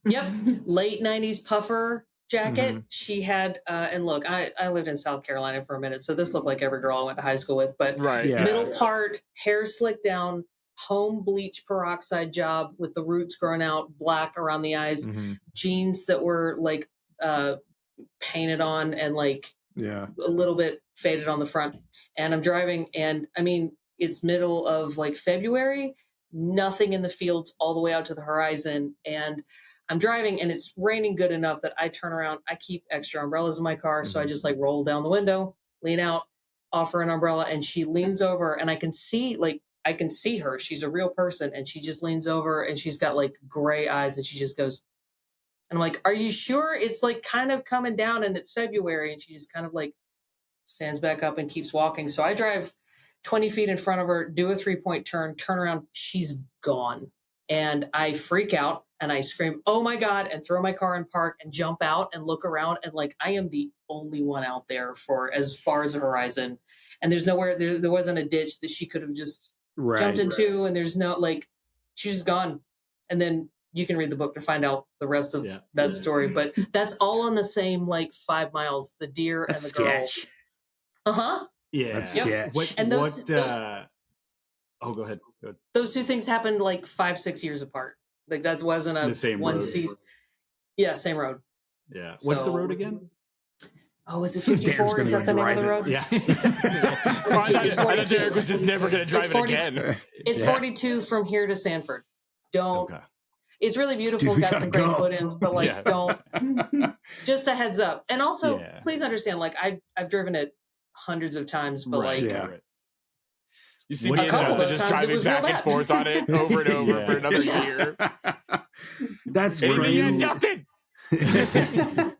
Yep, late 90s puffer jacket. She had, and look, I lived in South Carolina for a minute, so this looked like every girl I went to high school with, but middle part, hair slicked down, home bleach peroxide job with the roots growing out, black around the eyes, jeans that were like painted on and like a little bit faded on the front. And I'm driving, and I mean, it's middle of like February, nothing in the fields all the way out to the horizon. And I'm driving, and it's raining good enough that I turn around. I keep extra umbrellas in my car. So I just like roll down the window, lean out, offer an umbrella, and she leans over, and I can see her. She's a real person. And she just leans over, and she's got like gray eyes, and she just goes, and I'm like, are you sure? It's like kind of coming down and it's February. And she just kind of like stands back up and keeps walking. So I drive 20 feet in front of her, do a 3-point turn around. She's gone. And I freak out and I scream, oh my God, and throw my car in park and jump out and look around. And like, I am the only one out there for as far as the horizon. And there's nowhere, there wasn't a ditch that she could have just jumped into. And there's no, like, she's just gone. And then you can read the book to find out the rest of that story. But that's all on the same, like 5 miles, the deer and the girl. Yeah. That's sketch. And those, oh, go ahead. Those 2 things happened like 5-6 years apart. Like that wasn't a the same one road. season. Yeah, same road. Yeah. What's the road again? Oh, is it 54? Is that the name of the road? Yeah. I thought Derek was just never going to drive it again. It's 42 from here to Sanford. Don't. Okay. It's really beautiful. Dude, got some great put-ins, but like, don't. Just a heads up. And also, please understand, like, I've driven it hundreds of times, but you see me and Justin just driving back and forth on it over and over for another year. That's crazy.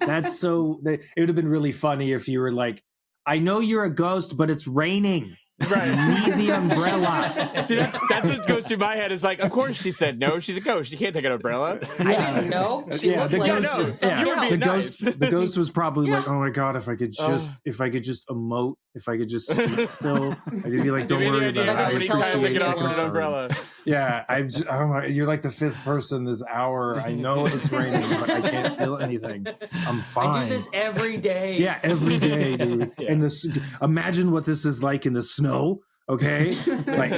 That's so. It would have been really funny if you were like, I know you're a ghost, but it's raining. Right. You need the umbrella. See, that's what goes through my head. Is like, of course she said no. She's a ghost. She can't take an umbrella. I didn't know. She looked the like ghost. The ghost was probably like, oh my God, if I could just emote, if I could just speak still, I could be like, don't worry about it. I appreciate an umbrella. Yeah, you're like the 5th person this hour. I know it's raining, but I can't feel anything. I'm fine. I do this every day. Yeah, every day, dude. And imagine what this is like in the snow. Okay, like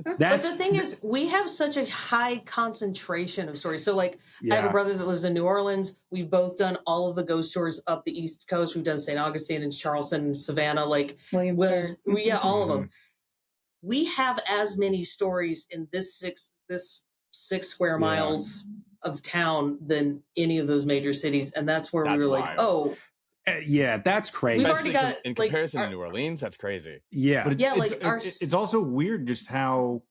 but the thing is, we have such a high concentration of stories. So, like, I have a brother that lives in New Orleans. We've both done all of the ghost tours up the East Coast. We've done St. Augustine and Charleston and Savannah, like all of them. We have as many stories in this 6 square miles of town than any of those major cities. And that's where we were like, wild. yeah, that's crazy. We've already got in comparison to New Orleans, that's crazy. Yeah. But it's also weird just how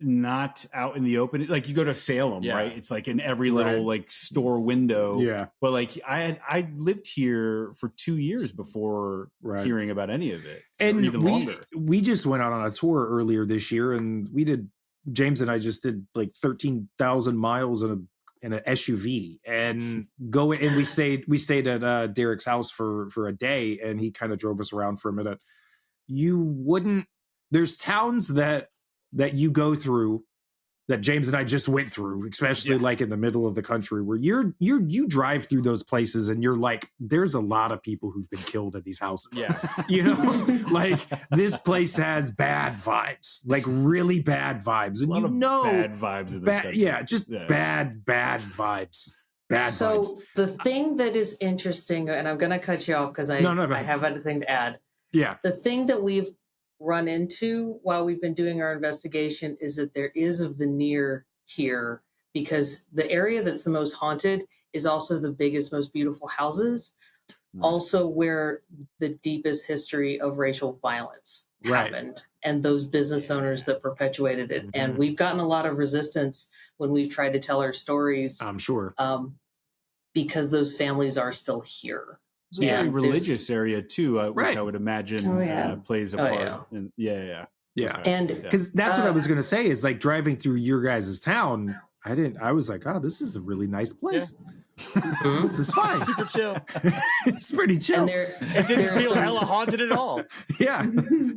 not out in the open, like you go to Salem, right? It's like in every little like store window. Yeah. But like I lived here for 2 years before hearing about any of it. And or even longer. We just went out on a tour earlier this year, and James and I just did like 13,000 miles in an SUV, and we stayed at Derek's house for a day, and he kind of drove us around for a minute. There's towns that you go through that James and I just went through, especially like in the middle of the country, where you drive through those places and you're like, there's a lot of people who've been killed in these houses. Yeah. You know, like this place has bad vibes, like really bad vibes. And bad vibes in this country. Yeah, just bad vibes. Bad vibes. So the thing that is interesting, and I'm going to cut you off because I have anything to add. Yeah. The thing that we've run into while we've been doing our investigation is that there is a veneer here, because the area that's the most haunted is also the biggest, most beautiful houses, also where the deepest history of racial violence happened, and those business owners that perpetuated it. And we've gotten a lot of resistance when we've tried to tell our stories. I'm sure. Because those families are still here. It's a very religious area too, which I would imagine plays a part. Yeah. And because that's what I was going to say is like driving through your guys' town. I was like, oh, this is a really nice place. Yeah. This is fine. Super chill. It's pretty chill. It didn't feel hella haunted at all. Yeah.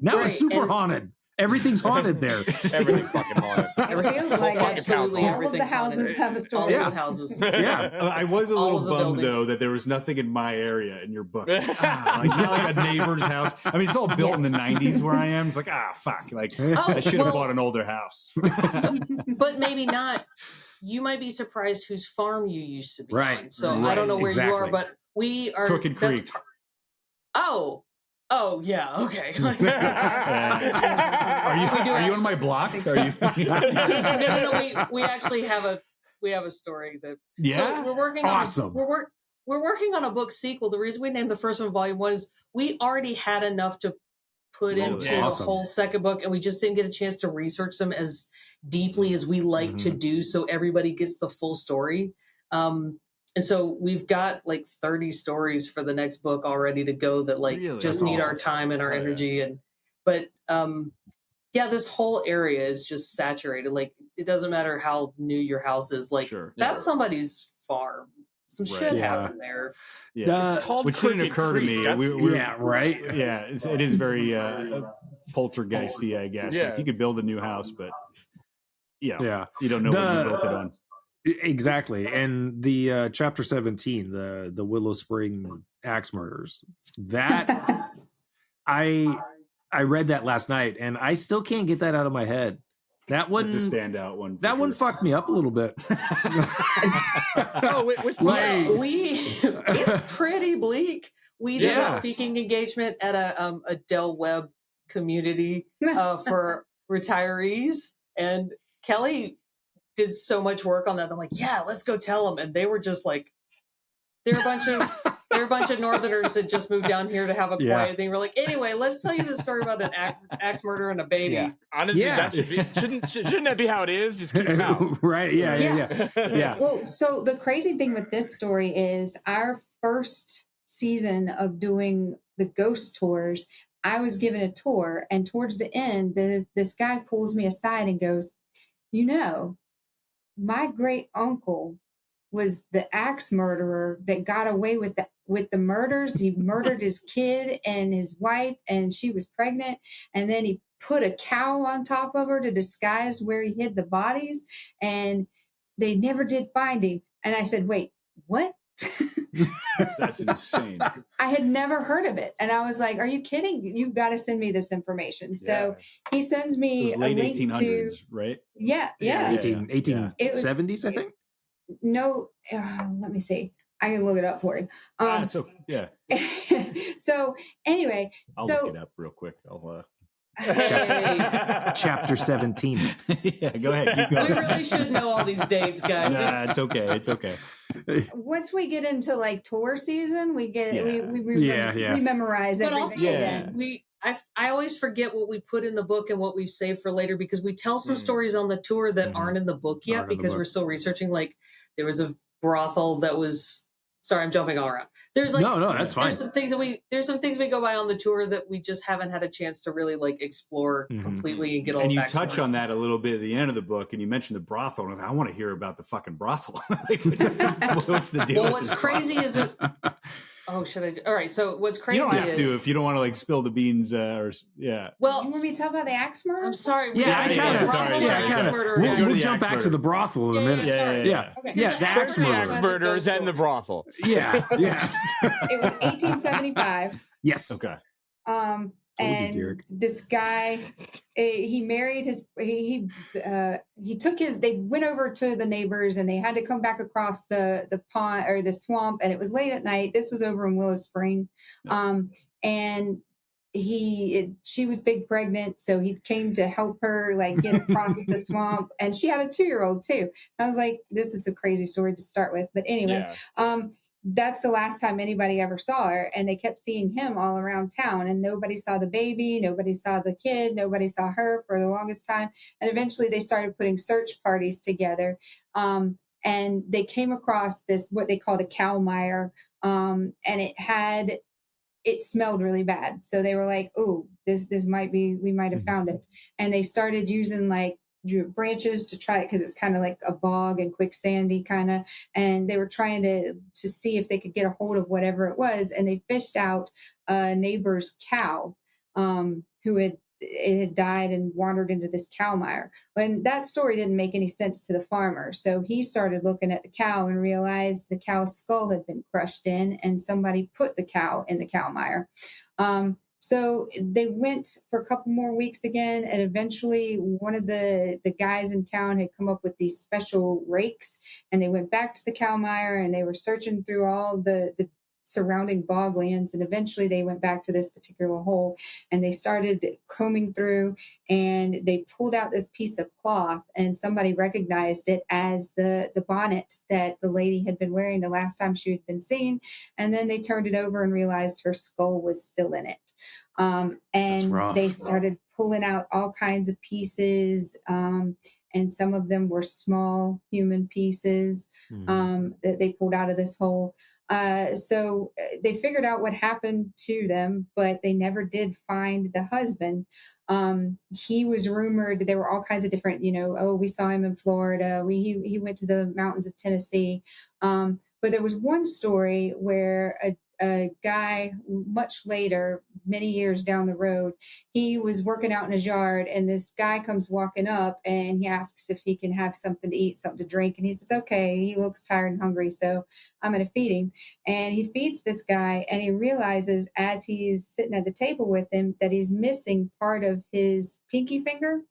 Now it's super haunted. Everything's haunted there. Everything fucking haunted. It feels like absolutely all of the houses have a story. All of the houses. Yeah. I was a little bummed though that there was nothing in my area in your book. Like not like a neighbor's house. I mean, it's all built in the 90s where I am. It's like, fuck. Like I should have bought an older house. But maybe not. You might be surprised whose farm you used to be on. So I don't know where you are, but we are Crooked Creek. Oh yeah, okay. Are you on my block? Are you? No, we actually have a story that. Yeah, so we're working awesome. on. We're working on a book sequel. The reason we named the first one Volume 1 is we already had enough to put into a whole second book, and we just didn't get a chance to research them as deeply as we like to do, so everybody gets the full story. And so we've got like 30 stories for the next book all ready to go that like just need our time and our energy. But this whole area is just saturated. Like it doesn't matter how new your house is. Like that's somebody's farm. Some shit happened there. Yeah, which didn't occur to me. Yeah, it is very poltergeisty, I guess. Yeah. Like you could build a new house, but you don't know what you built it on. Exactly. And the chapter 17, the Willow Spring Axe Murders, that I read that last night and I still can't get that out of my head. That one, it's a standout one. That one fucked me up a little bit. It's pretty bleak. We did a speaking engagement at a Del Webb community for retirees, and Kelly did so much work on that. I'm like, let's go tell them. And they were just like, they're a bunch of Northerners that just moved down here to have a quiet thing. We're like, anyway, let's tell you the story about an axe murder and a baby. Yeah. Honestly, that shouldn't that be how it is? Just keep it out. Right. Yeah. Well, so the crazy thing with this story is our first season of doing the ghost tours, I was given a tour, and towards the end, this guy pulls me aside and goes, my great uncle was the axe murderer that got away with the murders. He murdered his kid and his wife, and she was pregnant. And then he put a cow on top of her to disguise where he hid the bodies. And they never did find him. And I said, wait, what? That's insane. I had never heard of it. And I was like, are you kidding? You've got to send me this information. So he sends me late a link 1800s, to, right? Yeah. 1870s, I think. No, let me see. I can look it up for you. So anyway, I'll look it up real quick. Hey. Chapter 17. Yeah, go ahead. Keep going. We really should know all these dates, guys. Nah, it's okay. It's okay. Once we get into like tour season, we get Yeah. we memorize But everything. also, again. I always forget what we put in the book and what we save for later because we tell some stories on the tour that aren't in the book yet because we're still researching. Like there was a brothel that was. Sorry, I'm jumping all around. There's like no, that's fine. There's some things we go by on the tour that we just haven't had a chance to really like explore completely and get all. And you touch on that a little bit at the end of the book, and you mentioned the brothel. And I want to hear about the fucking brothel. Like, what's the deal? Well, what's crazy is that. Oh, should I? All right. So what's crazy? You don't have is, to if you don't want to like spill the beans or yeah. Well, you want me to talk about the axe murder? I'm sorry. We'll jump back to the brothel in a minute. Yeah. Okay. Yeah, the axe murders and the brothel. Yeah. It was 1875. Yes. Okay. And this guy, he married he took his, they went over to the neighbors and they had to come back across the pond or the swamp, and it was late at night. This was over in Willow Spring. And she was big pregnant, so he came to help her like get across the swamp, and she had a 2-year-old too. And I was like, this is a crazy story to start with, but anyway, that's the last time anybody ever saw her, and they kept seeing him all around town, and nobody saw the baby, nobody saw the kid, nobody saw her for the longest time. And eventually they started putting search parties together, and they came across this what they called a cow mire, and it smelled really bad. So they were like, oh, this might be, we might have found it. And they started using like branches to try it because it's kind of like a bog and quicksandy kind of. And they were trying to see if they could get a hold of whatever it was. And they fished out a neighbor's cow who had died and wandered into this cow mire. And that story didn't make any sense to the farmer. So he started looking at the cow and realized the cow's skull had been crushed in and somebody put the cow in the cow mire. So they went for a couple more weeks again, and eventually one of the guys in town had come up with these special rakes, and they went back to the cow mire and they were searching through all the surrounding boglands, and eventually they went back to this particular hole and they started combing through, and they pulled out this piece of cloth, and somebody recognized it as the bonnet that the lady had been wearing the last time she had been seen. And then they turned it over and realized her skull was still in it. And they started pulling out all kinds of pieces, and some of them were small human pieces that they pulled out of this hole. So they figured out what happened to them, but they never did find the husband. He was rumored, there were all kinds of different, we saw him in Florida. He went to the mountains of Tennessee. But there was one story where a guy much later, many years down the road, he was working out in his yard, and this guy comes walking up and he asks if he can have something to eat, something to drink. And he says, okay. He looks tired and hungry, so I'm going to feed him. And he feeds this guy, and he realizes as he's sitting at the table with him that he's missing part of his pinky finger.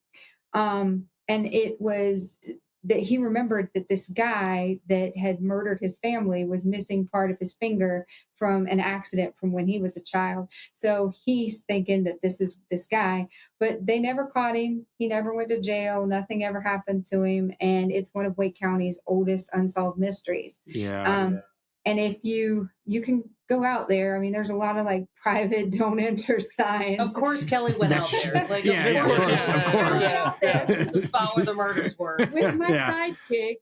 And it was that he remembered that this guy that had murdered his family was missing part of his finger from an accident from when he was a child. So he's thinking that this is this guy, but they never caught him. He never went to jail. Nothing ever happened to him. And it's one of Wake County's oldest unsolved mysteries. And if you can go out there, I mean, there's a lot of like private don't enter signs. Of course, Kelly went out there. Like, of course. Out there to the spot where the murders were. With my sidekick,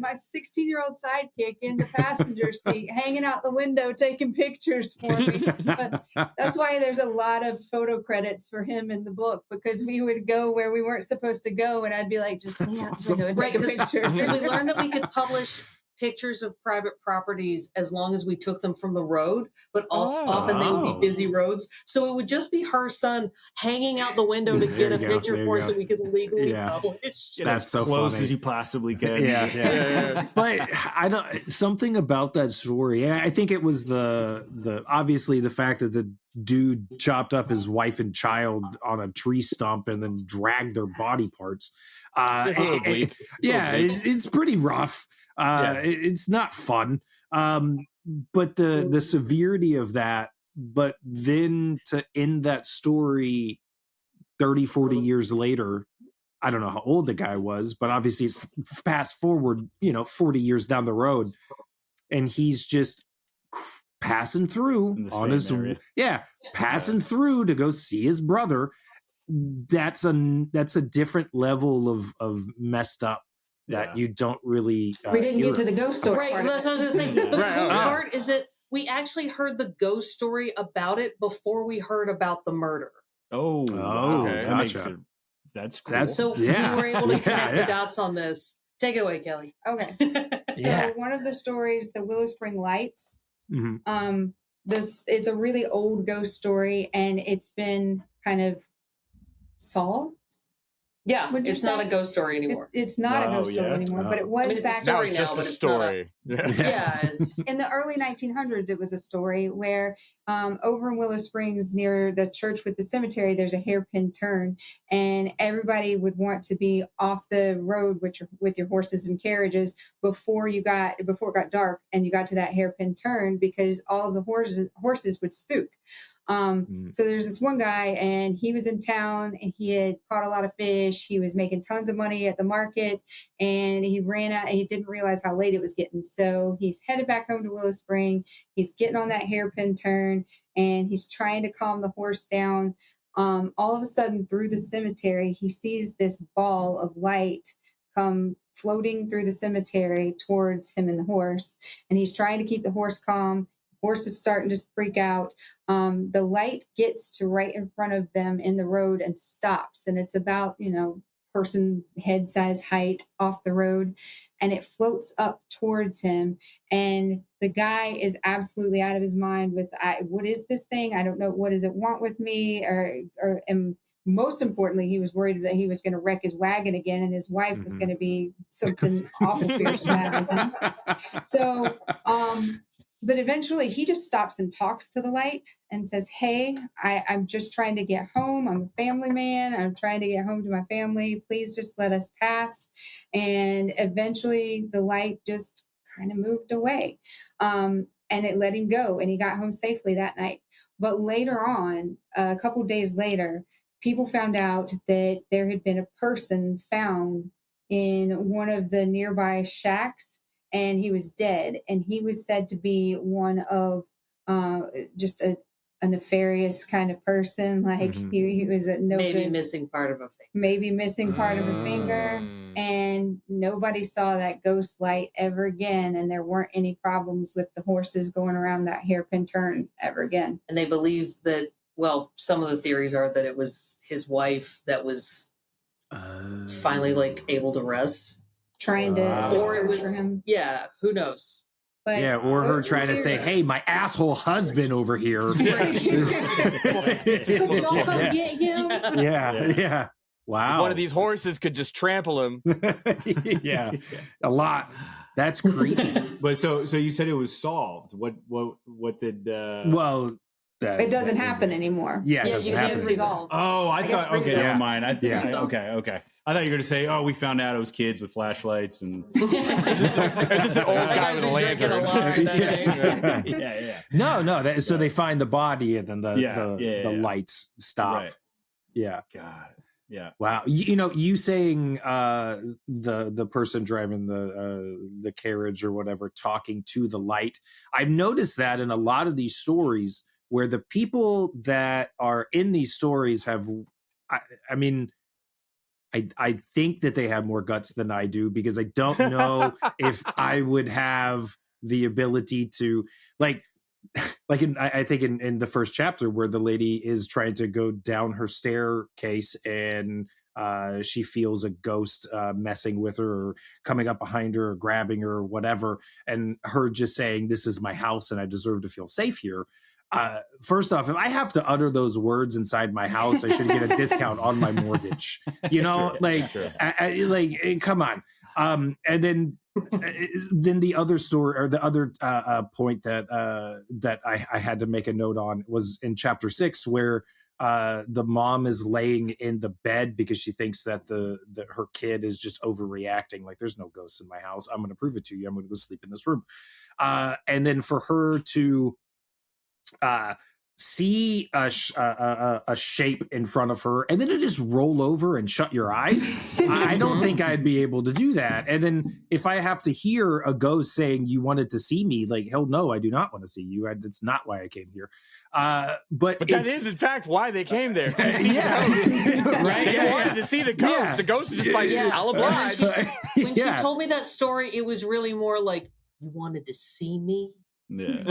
my 16-year-old sidekick in the passenger seat, hanging out the window, taking pictures for me. But that's why there's a lot of photo credits for him in the book, because we would go where we weren't supposed to go, and I'd be like, just lean out the window and take a picture. Because we learned that we could publish pictures of private properties as long as we took them from the road, but also often they would be busy roads. So it would just be her son hanging out the window to get a picture for us so we could legally publish. That's so close as you possibly can. But I don't, something about that story. I think it was the obviously the fact that the dude chopped up his wife and child on a tree stump and then dragged their body parts. It's pretty rough. It's not fun. But the severity of that, but then to end that story 30, 40 years later, I don't know how old the guy was, but obviously it's fast forward, 40 years down the road, and he's just passing through on his area. Passing through to go see his brother. That's a different level of messed up that you don't really we didn't get to the ghost story. Right, that's what I was going to say. The cool part is that we actually heard the ghost story about it before we heard about the murder. Wow. Okay. Gotcha. That's cool. So we were able to connect the dots on this. Take it away, Kelly. Okay. So one of the stories, the Willow Spring Lights, it's a really old ghost story, and it's been kind of solved. Yeah, it's not a ghost story anymore. It's not a ghost story anymore, but it was back now. It's just a story. In the early 1900s, it was a story where over in Willow Springs, near the church with the cemetery, there's a hairpin turn, and everybody would want to be off the road with your horses and carriages before it got dark, and you got to that hairpin turn, because all of the horses would spook. So there's this one guy, and he was in town, and he had caught a lot of fish. He was making tons of money at the market, and he ran out, and he didn't realize how late it was getting. So he's headed back home to Willow Spring. He's getting on that hairpin turn, and he's trying to calm the horse down. All of a sudden, through the cemetery, he sees this ball of light come floating through the cemetery towards him and the horse, and he's trying to keep the horse calm. Horse is starting to freak out. The light gets to right in front of them in the road and stops. And it's about, person head size height off the road. And it floats up towards him. And the guy is absolutely out of his mind with, what is this thing? I don't know. What does it want with me? And most importantly, he was worried that he was going to wreck his wagon again, and his wife was going to be something awful fierce mad with him. So, but eventually he just stops and talks to the light and says, hey, I'm just trying to get home. I'm a family man. I'm trying to get home to my family. Please just let us pass. And eventually the light just kind of moved away. And it let him go, and he got home safely that night. But later on, a couple days later, people found out that there had been a person found in one of the nearby shacks, and he was dead. And he was said to be one of just a nefarious kind of person. Like he was missing part of a finger. Maybe missing part of a finger. And nobody saw that ghost light ever again. And there weren't any problems with the horses going around that hairpin turn ever again. And they believe that, well, some of the theories are that it was his wife that was finally able to rest. Trying to, or it was him. Yeah, who knows? But, or her trying to say, "Hey, my asshole husband over here." Could y'all come get him? Yeah. Wow. If one of these horses could just trample him. Yeah, a lot. That's creepy. But so you said it was solved. What did? Well. It doesn't happen anymore. Yeah, it doesn't happen. Resolved. Oh, I thought. Okay, never mind. Okay. I thought you were going to say, "Oh, we found out it was kids with flashlights and just an old guy with a lantern." Yeah. No. So they find the body, and then the lights stop. Right. Yeah. God. Yeah. Wow. You saying the person driving the carriage or whatever talking to the light. I've noticed that in a lot of these stories, where the people that are in these stories have, I mean, I think that they have more guts than I do, because I don't know if I would have the ability to I think in the first chapter where the lady is trying to go down her staircase and she feels a ghost messing with her or coming up behind her or grabbing her or whatever, and her just saying, "This is my house and I deserve to feel safe here." First off, if I have to utter those words inside my house, I should get a discount on my mortgage. Come on. And then the other story, or the other point that I had to make a note on, was in chapter 6, where the mom is laying in the bed because she thinks that her kid is just overreacting. Like, there's no ghosts in my house. I'm going to prove it to you. I'm going to go sleep in this room. And then for her to see a shape in front of her and then to just roll over and shut your eyes. I don't think I'd be able to do that. And then if I have to hear a ghost saying you wanted to see me, like, hell no, I do not want to see you. That's not why I came here. But that is in fact why they came there. Right? They wanted to see the ghost. Yeah. The ghost is just like, I'll oblige. When she told me that story, it was really more like, you wanted to see me? Yeah.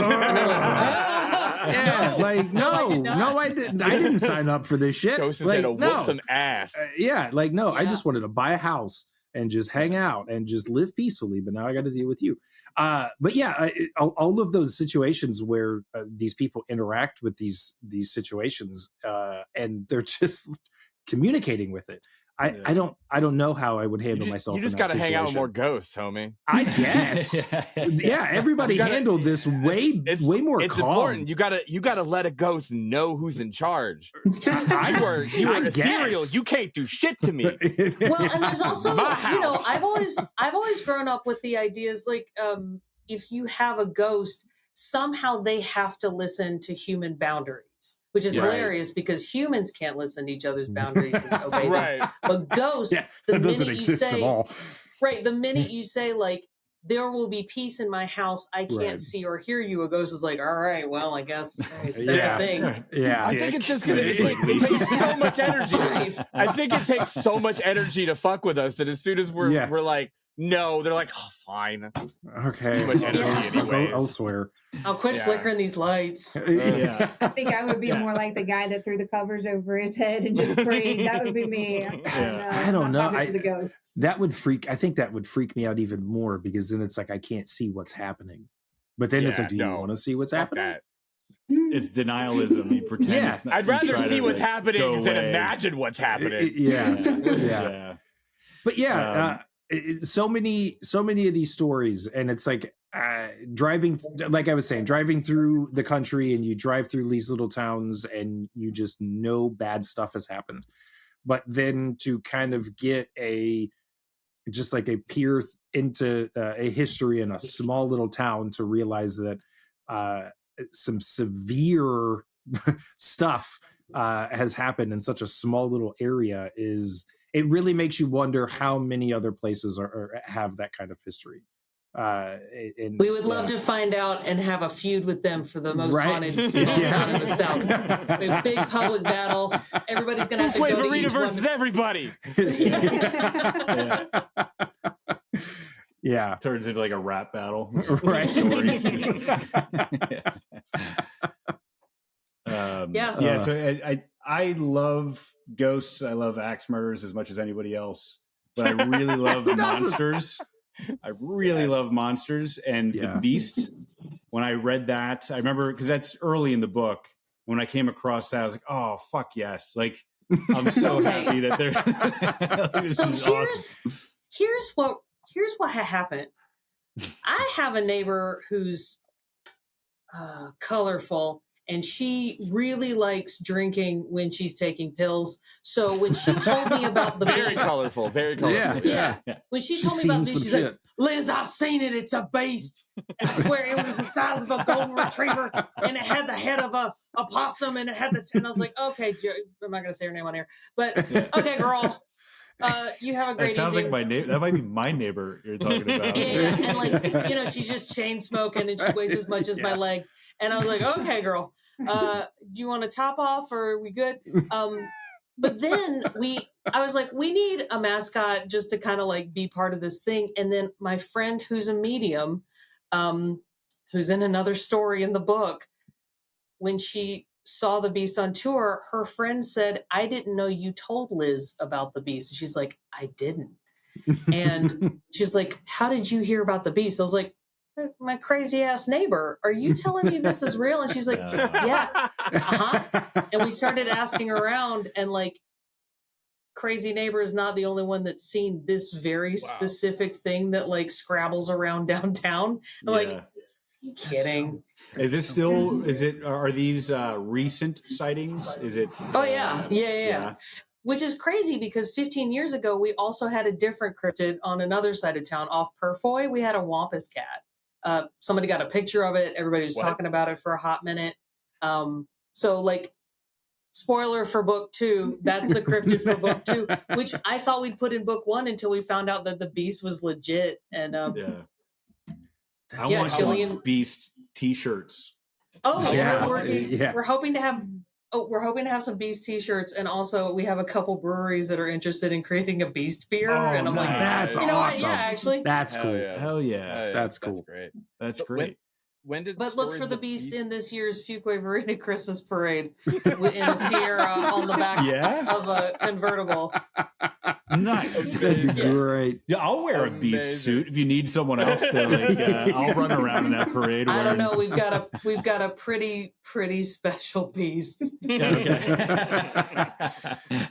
No, I didn't. I didn't sign up for this shit. Ghost is like, gonna whoop some ass. I just wanted to buy a house and just hang out and just live peacefully. But now I got to deal with you. All of those situations where these people interact with these situations and they're just communicating with it. I don't know how I would handle myself. You just got to hang out with more ghosts, homie. I guess. Everybody handled this way more it's calm. Important. You gotta let a ghost know who's in charge. You are ethereal. You can't do shit to me. Well, and there's also, I've always grown up with the ideas like, if you have a ghost, somehow they have to listen to human boundaries. Which is hilarious because humans can't listen to each other's boundaries and obey them. But ghosts, that doesn't exist at all. Right. The minute you say, like, there will be peace in my house, I can't see or hear you, a ghost is like, all right, well, I guess that's the thing. Yeah. I think it's just because it takes so much energy. I think it takes so much energy to fuck with us that as soon as we're like, no, they're like, oh, fine. Okay. Too much energy anyway. I'll swear. I'll quit flickering these lights. I think I would be more like the guy that threw the covers over his head and just prayed. That would be me. I don't know. To the ghosts. I think that would freak me out even more because then it's like I can't see what's happening. But then it's like, do you want to see what's happening? It's denialism. You pretend it's not. I'd rather see what's happening than imagine what's happening. Yeah. But so many of these stories, and it's like driving, like I was saying, driving through the country, and you drive through these little towns, and you just know bad stuff has happened. But then to kind of get a peer into a history in a small little town to realize that some severe stuff has happened in such a small little area it really makes you wonder how many other places have that kind of history. We would love to find out and have a feud with them for the most haunted small town in the South. A big public battle. Everybody's going to have to go to Fuquay-Varina each versus everybody. Yeah. Turns into like a rap battle. Right. Stories. So I love ghosts. I love axe murders as much as anybody else, but I really love monsters. I really love monsters and the Beast. When I read that, I remember because that's early in the book. When I came across that, I was like, "Oh fuck yes!" Like I'm so happy that they're. This is awesome. Here's what happened. I have a neighbor who's colorful. And she really likes drinking when she's taking pills. So when she told me about the very beast, colorful. Yeah. When she told me about this, she's like, Liz, I've seen it. It's a beast. I swear it was the size of a golden retriever, and it had the head of a possum, and it had and I was like, okay, I'm not going to say her name on here, but okay, girl. You have a great. That sounds evening. like my neighbor. That might be my neighbor you're talking about. Yeah, and like she's just chain smoking, and she weighs as much as my leg. And I was like, okay, girl, do you want to top off or are we good? But then I was like, we need a mascot just to kind of like be part of this thing. And then my friend who's a medium, who's in another story in the book, when she saw the Beast on tour, her friend said, I didn't know you told Liz about the Beast. And she's like, I didn't. And she's like, how did you hear about the Beast? I was like, my crazy ass neighbor, are you telling me this is real? And she's like, yeah. And we started asking around, and like, crazy neighbor is not the only one that's seen this very specific thing that like scrabbles around downtown. I'm like, are you kidding? Is this still, are these recent sightings? Is it? Oh yeah. Which is crazy because 15 years ago, we also had a different cryptid on another side of town off Purfoy. We had a Wampus cat. Somebody got a picture of it. Everybody was talking about it for a hot minute. So like, spoiler for book 2, that's the cryptid for book 2, which I thought we'd put in book 1 until we found out that the beast was legit. And I yeah, want some beast t-shirts. Oh, Yeah. we're hoping to have some beast t-shirts, and also we have a couple breweries that are interested in creating a beast beer. And I'm like, that's you know awesome. What? Yeah, actually, that's cool. Hell yeah. That's cool. That's great. That's great. When did? But look for the beast in this year's Fuquay-Varina Christmas parade in a tiara on the back of a convertible. Nice. That'd be great. Yeah, I'll wear a beast suit if you need someone else to. Like, I'll run around in that parade. I don't know. We've got a pretty special beast.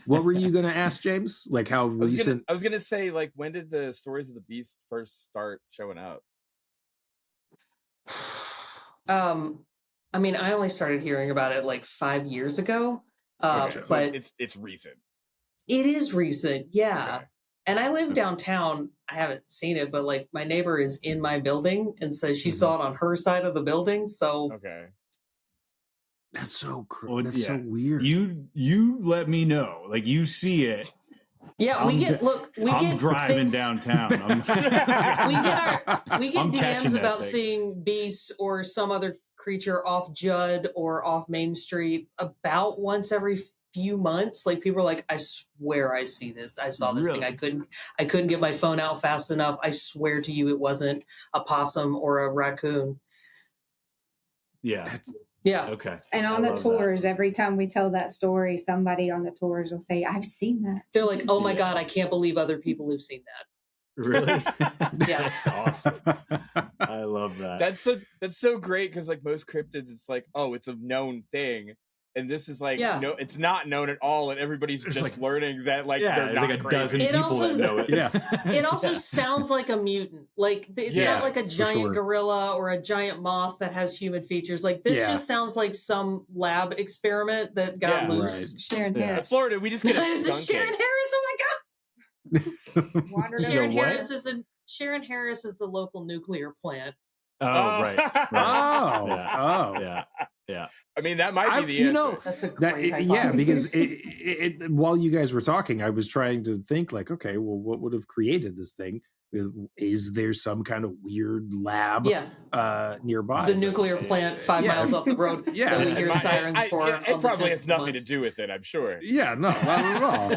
What were you going to ask, James? Like how recent? I was going to say, like, when did the stories of the beast first start showing up? I mean, I only started hearing about it like 5 years ago. Okay, so but it's recent. It is recent, yeah. Okay. And I live downtown. I haven't seen it, but like my neighbor is in my building and says she saw it on her side of the building. So okay, that's so Well, that's so weird. You let me know. Like you see it. Yeah, I'm driving things, downtown. we get DMs about seeing beasts or some other creature off Judd or off Main Street about once every few months. Like people are like, I swear I see this. I saw this thing. I couldn't get my phone out fast enough. I swear to you, it wasn't a possum or a raccoon. Yeah. Yeah. Okay. And on the tours, every time we tell that story, somebody on the tours will say, I've seen that. They're like, oh my God, I can't believe other people have seen that. Really? Yeah. That's awesome. I love that. That's so great because like most cryptids, it's like, oh, it's a known thing. And this is like, no, it's not known at all. And everybody's just like learning that like, they're not like a crazy. dozen people that know it. Yeah. It also sounds like a mutant. Like it's not like a giant gorilla or a giant moth that has human features. Like this just sounds like some lab experiment that got loose. Right. Sharon Harris. In Florida, we just get a skunk. Sharon Harris. Oh my God. Sharon Harris is the local nuclear plant. Oh, right. Yeah. I mean, that might be the answer. You know, that's a great hypothesis. Yeah, because while you guys were talking, I was trying to think like, okay, well, what would have created this thing? Is there some kind of weird lab nearby? The nuclear plant 5 miles up the road that we hear sirens for. It probably has nothing to do with it, I'm sure. Yeah, no, not at all.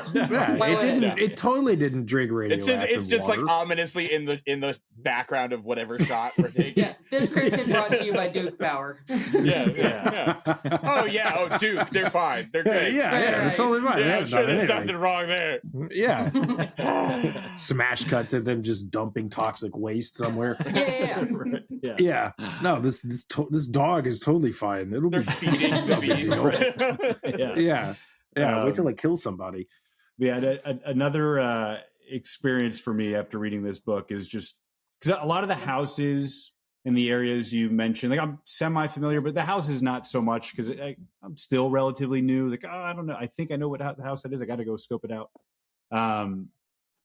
It totally didn't drink radioactive It's just water. like ominously in the background of whatever shot we're taking. Yeah, this cryptid brought to you by Duke Power. Yeah. Oh, yeah. Oh, Duke, they're fine. They're great. They're totally fine. Yeah, I'm sure there's nothing wrong there. Yeah. Smash cut to them just dumping toxic waste somewhere. Yeah. No, this dog is totally fine. They're feeding the beast. Yeah. Wait till I kill somebody. Yeah. Another experience for me after reading this book is just because a lot of the houses in the areas you mentioned, like I'm semi-familiar, but the house is not so much because I'm still relatively new. Like, oh, I don't know. I think I know what the house that is. I got to go scope it out.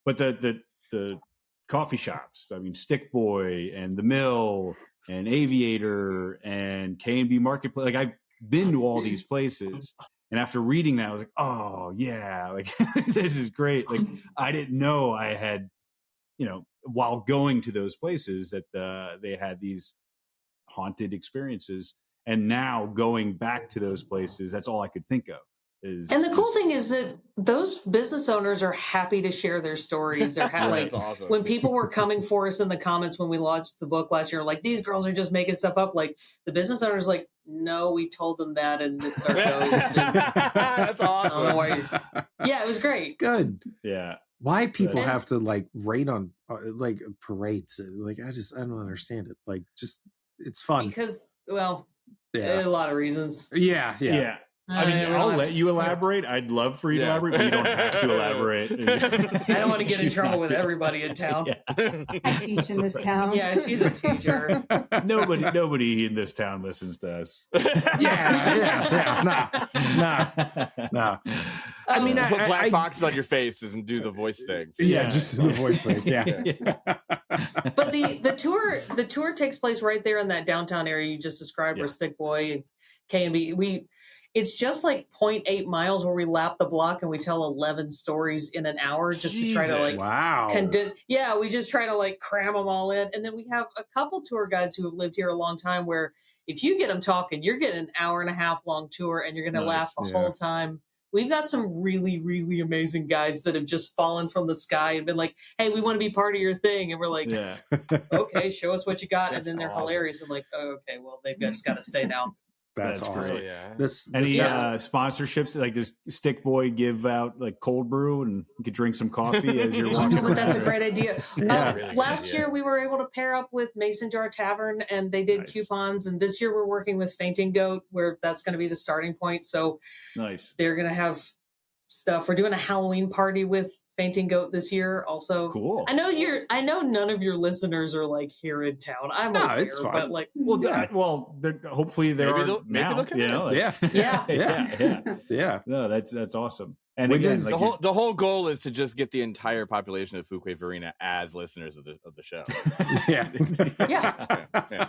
But the coffee shops, I mean, Stick Boy and The Mill and Aviator and K&B Marketplace. Like I've been to all these places. And after reading that, I was like, oh yeah, like this is great. Like I didn't know I had, while going to those places that they had these haunted experiences. And now going back to those places, that's all I could think of. And the cool thing is that those business owners are happy to share their stories. They're like, awesome. When people were coming for us in the comments when we launched the book last year, like these girls are just making stuff up. Like the business owners, like, no, we told them that, and it's our ghost. That's awesome. Yeah, it was great. Good. Yeah. Why people have to like rate on like parades? Like I don't understand it. Like just it's fun because a lot of reasons. Yeah. I mean, I'll let you elaborate. I'd love for you to elaborate, but you don't have to elaborate. I don't want to get in trouble with everybody in town. I teach in this town. Yeah, she's a teacher. Nobody in this town listens to us. No. I mean, put black boxes on your faces and do the voice thing. Yeah, just do the voice thing. Yeah. But the tour takes place right there in that downtown area you just described, where Stick Boy and K&B. it's just like 0.8 miles where we lap the block and we tell 11 stories in an hour just to try to like condense. Yeah, we just try to like cram them all in. And then we have a couple tour guides who have lived here a long time where if you get them talking, you're getting an hour and a half long tour and you're going to laugh the whole time. We've got some really, really amazing guides that have just fallen from the sky and been like, hey, we want to be part of your thing. And we're like, okay, show us what you got. And then they're hilarious. I'm like, oh, okay, well, they've just got to stay now. That's awesome. Great. Yeah. Any sponsorships? Like, does Stick Boy give out like cold brew and you could drink some coffee as you're walking? But that's a great idea. Last year we were able to pair up with Mason Jar Tavern and they did coupons. And this year we're working with Fainting Goat, where that's going to be the starting point. So they're going to have stuff. We're doing a Halloween party with Fainting Goat this year also. Cool. I know none of your listeners are like here in town. I'm aware, it's fine. but like, hopefully there are now. You know, yeah. No, that's awesome. And When again, does- like, The whole goal is to just get the entire population of Fuquay-Varina as listeners of the show.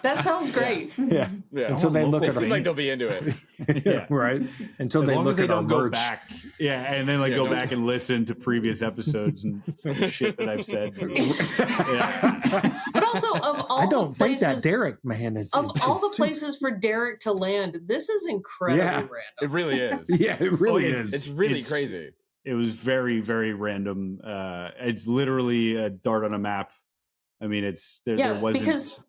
That sounds great. Yeah. Until they look They at seem our like they'll be into it. right. Until as they long look as they at our don't go merch. back, and then like go back and listen to previous episodes and the shit that I've said. But also, of all I don't the think places, that Derek man is of all the too- places for Derek to land, this is incredibly random. It really is. Yeah, it really is. It's really crazy. It was very, very random. It's literally a dart on a map. I mean, there wasn't. Because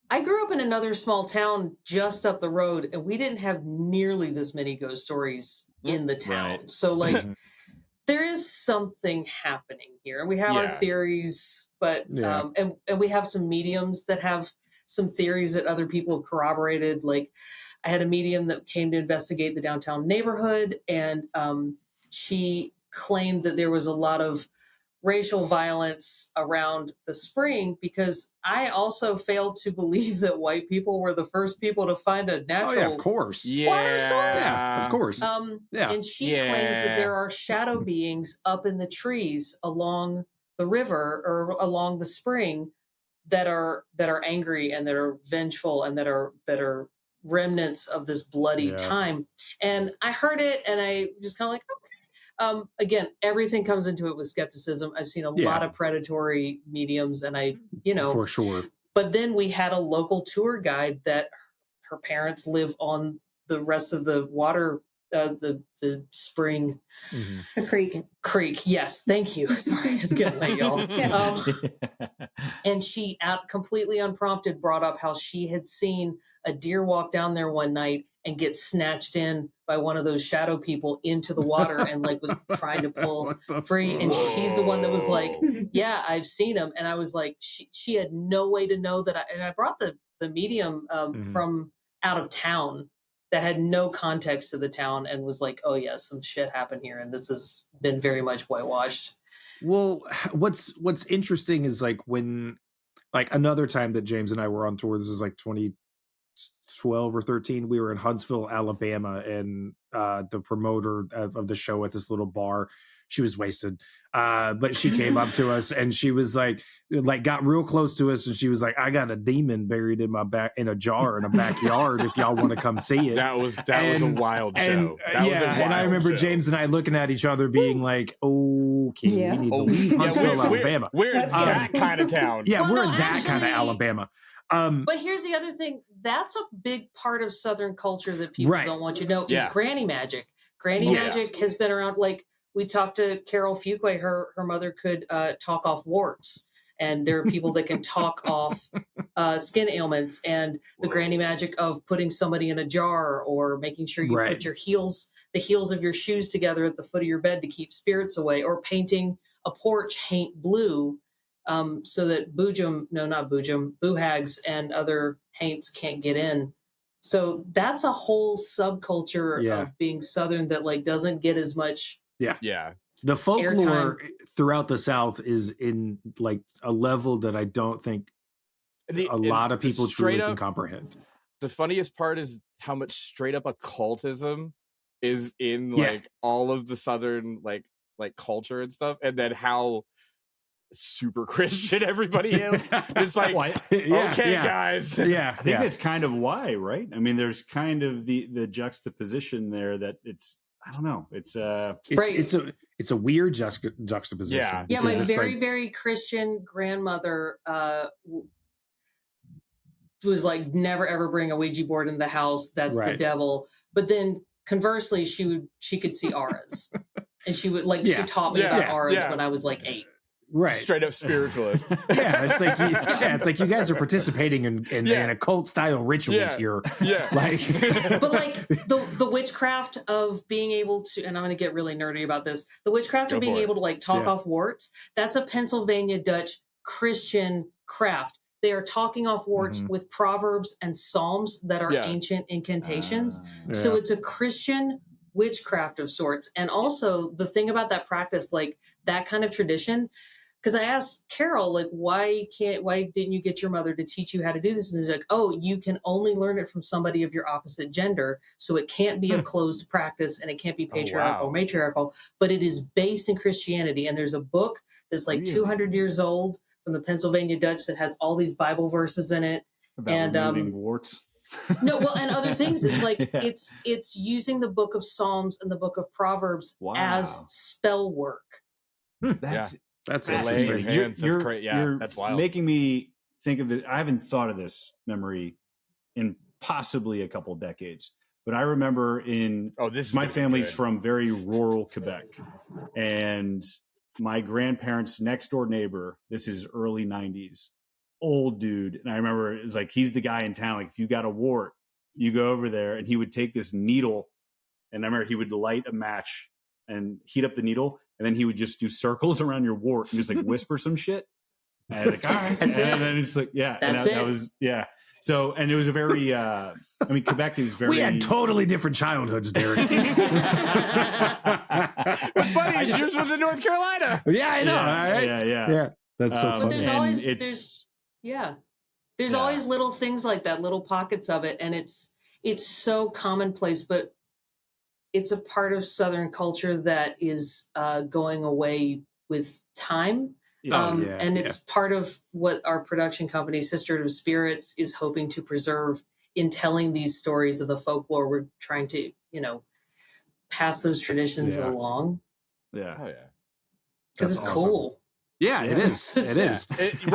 I grew up in another small town just up the road, and we didn't have nearly this many ghost stories in the town. Right. So, like, there is something happening here, and we have our theories, but and we have some mediums that have some theories that other people have corroborated. Like, I had a medium that came to investigate the downtown neighborhood, and she claimed that there was a lot of racial violence around the spring, because I also failed to believe that white people were the first people to find a natural of course. water source. Yeah, of course. And she claims that there are shadow beings up in the trees along the river or along the spring that are angry and that are vengeful and that are remnants of this bloody time. And I heard it and I just kind of like, again, everything comes into it with skepticism. I've seen a lot of predatory mediums and for sure. But then we had a local tour guide that her parents live on the rest of the water, the spring. The creek. Yes. Thank you. Sorry. It's getting late, y'all. And she completely unprompted brought up how she had seen a deer walk down there one night and get snatched in by one of those shadow people into the water and like was trying to pull free. And she's the one that was like, yeah, I've seen him. And I was like, she had no way to know that. And I brought the medium from out of town that had no context to the town and was like, oh yeah, some shit happened here. And this has been very much whitewashed. Well, what's interesting is like when, like another time that James and I were on tour, this was like 2012 or 13, we were in Huntsville, Alabama, and the promoter of the show at this little bar, she was wasted, but she came up to us and she was like got real close to us and she was like, I got a demon buried in my back in a jar in a backyard if y'all want to come see it. That was a wild show. And I remember James and I looking at each other being like, okay, we need to leave Huntsville, Alabama. We're in that kind of town. Yeah, we're in that kind of Alabama. But here's the other thing. That's a big part of Southern culture that people don't want you to know is granny magic. Granny magic has been around. Like we talked to Carol Fuquay, her mother could talk off warts. And there are people that can talk off skin ailments, and the granny magic of putting somebody in a jar or making sure you put your the heels of your shoes together at the foot of your bed to keep spirits away, or painting a porch haint blue so that boohags and other haints can't get in. So that's a whole subculture of being Southern that like doesn't get as much. Yeah. The folklore throughout the South is in like a level that I don't think a lot of people truly can comprehend. The funniest part is how much straight up occultism is in like all of the Southern like culture and stuff, and then how super Christian everybody is. It's like, guys. Yeah. I think that's kind of why, right? I mean, there's kind of the juxtaposition there that it's, I don't know. It's a weird juxtaposition. Yeah. My very Christian grandmother was like, never ever bring a Ouija board in the house. That's the devil. But then conversely, she could see auras, and she would she taught me about auras when I was like 8. Right, straight up spiritualist. It's like you guys are participating in a cult style rituals here. Yeah, but like the witchcraft of being able to, and I'm going to get really nerdy about this. The witchcraft of being able to like talk off warts. That's a Pennsylvania Dutch Christian craft. They are talking off warts with proverbs and psalms that are ancient incantations. So it's a Christian witchcraft of sorts. And also the thing about that practice, like that kind of tradition. Because I asked Carol, like, why didn't you get your mother to teach you how to do this? And she's like, oh, you can only learn it from somebody of your opposite gender. So it can't be a closed practice, and it can't be patriarchal or matriarchal, but it is based in Christianity. And there's a book that's like 200 years old from the Pennsylvania Dutch that has all these Bible verses in it. About removing warts. No, well, and other things. It's like, it's using the book of Psalms and the book of Proverbs as spell work. That's interesting. That's great. Yeah, that's wild. Making me think of I haven't thought of this memory in possibly a couple decades, but I remember my family's from very rural Quebec, and my grandparents' next door neighbor. This is early 90s, old dude, and I remember it was like he's the guy in town. Like if you got a wart, you go over there, and he would take this needle, and I remember he would light a match and heat up the needle. And then he would just do circles around your wart and just like whisper some shit. And like, all right. And then it's like, that was. So, and it was a very, Quebec is very. We had totally different childhoods, Derek. What's funny is yours was in North Carolina. Yeah, I know. Right? Yeah. That's so funny. There's always little things like that, little pockets of it. And it's so commonplace, but it's a part of Southern culture that is going away with time. And it's part of what our production company, Sisterhood of Spirits, is hoping to preserve in telling these stories of the folklore. We're trying to, pass those traditions along. Yeah. Oh, yeah. Because it's awesome. Cool. Yeah, it is. It is. It's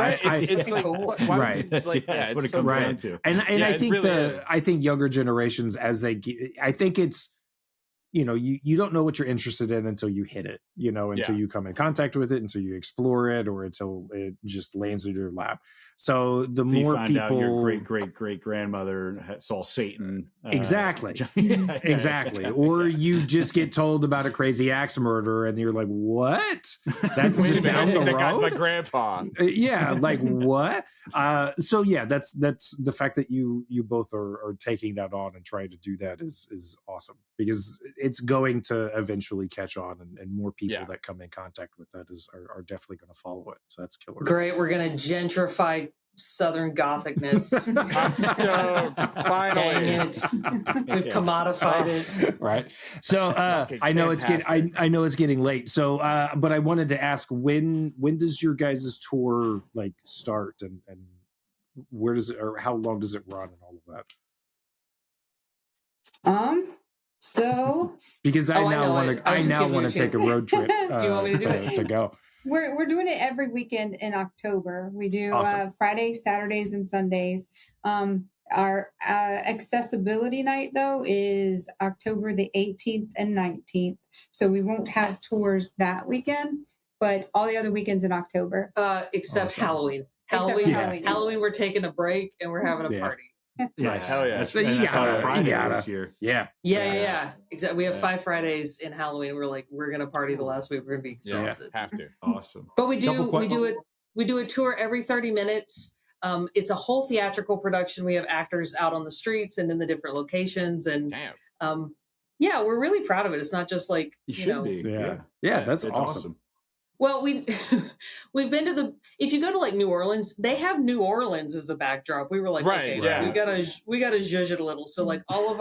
like, cool. That's what it comes down to. And I think really I think younger generations, I think it's, you don't know what you're interested in until you hit it, until you come in contact with it, until you explore it, or until it just lands in your lap. So the more find people, out your great grandmother saw Satan. Exactly. Exactly. Or you just get told about a crazy axe murder and you're like, what? That's just down the road. That guy's my grandpa. Like what? So that's the fact that you both are taking that on and trying to do that is awesome, because it's going to eventually catch on, and more people that come in contact with that are definitely going to follow it. So that's killer. Great. We're going to gentrify Southern Gothicness. I'm stoked. Finally. Dang it. We've commodified it. Right. So I know it's getting late. So but I wanted to ask, when does your guys' tour like start, and where does it, or how long does it run, and all of that? So because I now want to take a road trip do you want me to go. We're doing it every weekend in October. We do awesome. Fridays, Saturdays, and Sundays. Our accessibility night, though, is October the 18th and 19th. So we won't have tours that weekend, but all the other weekends in October. Except awesome. Halloween. Halloween, we're taking a break and we're having a party. Yes. Hell yeah. So you got a Friday this year. Yeah. Exactly. We have 5 Fridays in Halloween. We're going to party the last week. We're going to be exhausted. Have to. Awesome. But we do a tour every 30 minutes. It's a whole theatrical production. We have actors out on the streets and in the different locations, and we're really proud of it. It's not just like you should be. Yeah, that's awesome. Well, we've been to if you go to like New Orleans, they have New Orleans as a backdrop. We were like, Right, okay, yeah. we gotta zhuzh it a little. So like all of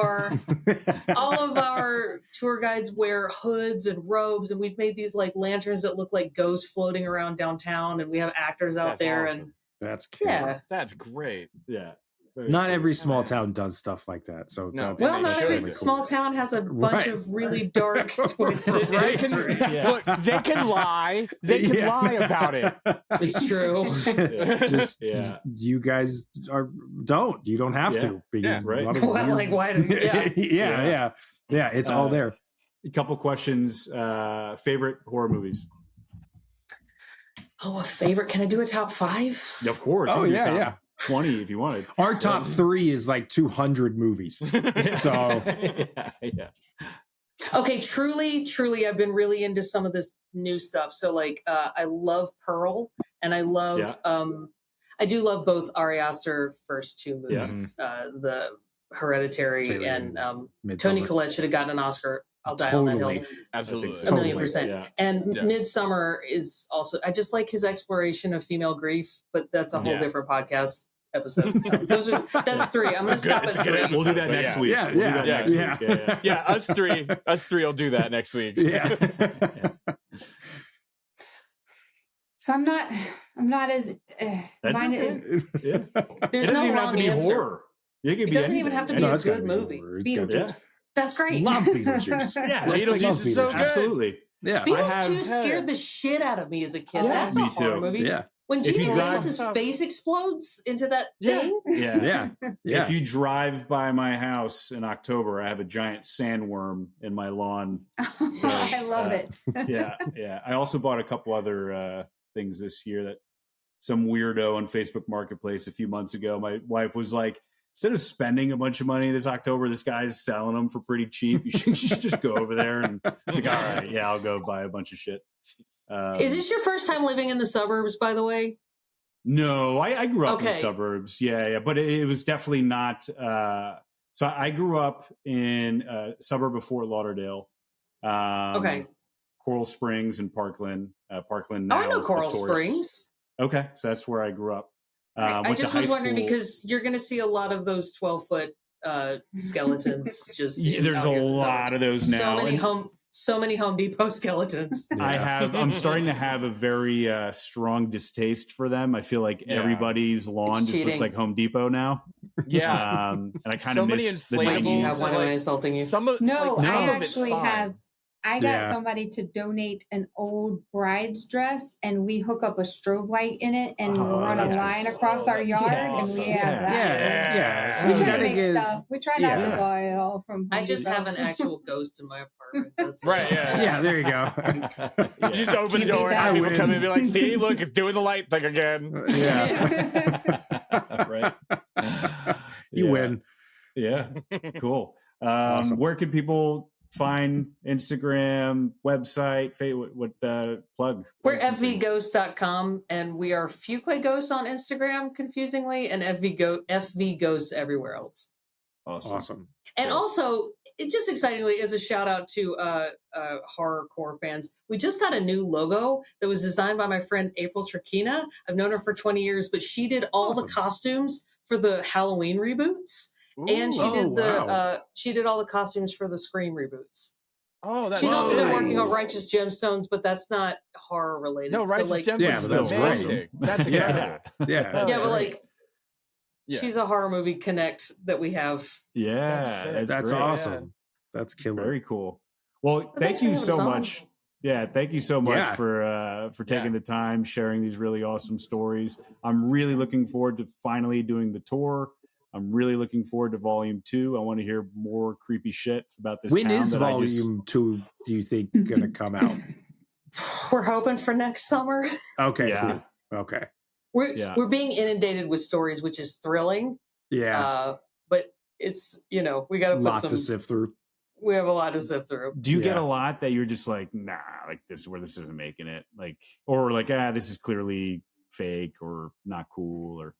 our tour guides wear hoods and robes, and we've made these like lanterns that look like ghosts floating around downtown, and we have actors out That's there, awesome. and That's killer. yeah, That's great. Yeah. Not every small town does stuff like that. So No. that's, well, not that's every really cool. small town has a bunch of really dark twists in They can, history. Look, they can lie. They can lie about it. It's true. just you guys you don't have to, because right. a lot of Well, like, why did yeah it's all there. A couple questions. Favorite horror movies? Oh, a favorite? Can I do a top 5? Of course. Oh, You can do yeah, top 20 if you wanted. Our top 3 is like 200 movies. So yeah. Okay, truly, I've been really into some of this new stuff. So like, I love Pearl, and I love, I do love both Ari Aster first 2 movies, the Hereditary and Toni Collette should have gotten an Oscar. I'll die on that hill. Absolutely. A million percent. Yeah. And Midsummer is also, I just like his exploration of female grief, but that's a whole different podcast episode. That's 3. I'm going to stop at 3. We'll do that next week. Yeah, us three will do that next week. Yeah. So I'm not as That's minded. okay. Yeah. There's It doesn't no even have wrong to be answer. horror. It could It be doesn't anything. even have to be No, a it's gotta good be movie. horror. It's gotta be- Beetlejuice. That's great. Love Beetlejuice. Yeah, Beetlejuice is so good. Absolutely. Yeah. Beetlejuice scared the shit out of me as a kid. Yeah, That's a me horror too. movie. Yeah. When If you Gene drive- Davis's face explodes into that thing. Yeah. Yeah. If you drive by my house in October, I have a giant sandworm in my lawn. So, I love it. Yeah. I also bought a couple other things this year that some weirdo on Facebook Marketplace a few months ago. My wife was like, instead of spending a bunch of money this October, this guy's selling them for pretty cheap. You should just go over there. And it's like, all right, yeah, I'll go buy a bunch of shit. Is this your first time living in the suburbs, by the way? No, I grew up in the suburbs. Yeah. But it was definitely not. So I grew up in a suburb of Fort Lauderdale. Coral Springs and Parkland. Parkland now. I know Coral Springs. Okay. So that's where I grew up. I just was wondering because you're going to see a lot of those 12-foot skeletons. Just there's a lot of those now. So many Home Depot skeletons. I'm starting to have a very strong distaste for them. I feel like everybody's lawn just looks like Home Depot now. Yeah. And I kind of miss the inflatables. Why am I insulting you? I actually have. I got somebody to donate an old bride's dress, and we hook up a strobe light in it and run a line across our yard, and we have that. Yeah. So We try to make stuff. We try not to buy it all from. I just have an actual ghost in my apartment. That's right. Yeah. There you go. You just open the door and people come in and be like, "See, look, it's doing the light thing again." Yeah. Right. You win. Yeah. Cool. Awesome. Where can people find Instagram, website, what plug? We're fvghost.com, and we are Fuquay Ghosts on Instagram, confusingly, and FV Ghosts everywhere else. Awesome. And also, it just excitingly is a shout out to horrorcore fans. We just got a new logo that was designed by my friend April Trakina. I've known her for 20 years, but she did all the costumes for the Halloween reboots. And she did all the costumes for the Scream reboots. Oh, that's she's also been nice. working on Righteous Gemstones, but that's not horror related. No, Righteous Gemstones but that's amazing. That's yeah. But like, she's a horror movie connect that we have. Yeah, that's awesome. Yeah. That's killer. Very cool. Well, thank you so much. Yeah, thank you so much for taking the time, sharing these really awesome stories. I'm really looking forward to finally doing the tour. I'm really looking forward to volume 2. I want to hear more creepy shit about this. When is volume 2, do you think, going to come out? We're hoping for next summer. Okay. Yeah. Cool. Okay. We're being inundated with stories, which is thrilling. Yeah. But it's, we got to put lot to sift through. We have a lot to sift through. Do you get a lot that you're just like, nah, like this isn't making it, like, or like, this is clearly fake or not cool, or?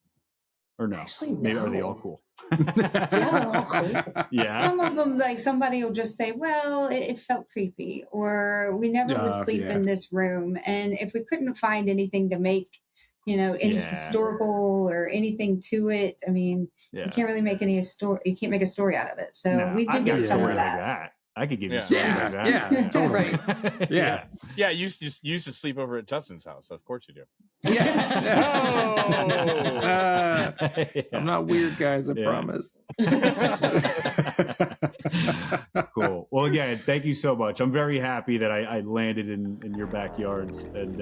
Or no? Actually, Maybe are they no. all cool? Yeah, they're all cool. Yeah. Some of them, like somebody will just say, well, it felt creepy, or we never would sleep in this room. And if we couldn't find anything to make, any historical or anything to it, I mean, you can't really make you can't make a story out of it. So we do get some of that. I could give you stories like that. Yeah, totally. Right. Yeah, you used to sleep over at Justin's house. Of course you do. I'm not weird, guys. I promise. Cool. Well, again, thank you so much. I'm very happy that I landed in your backyards, and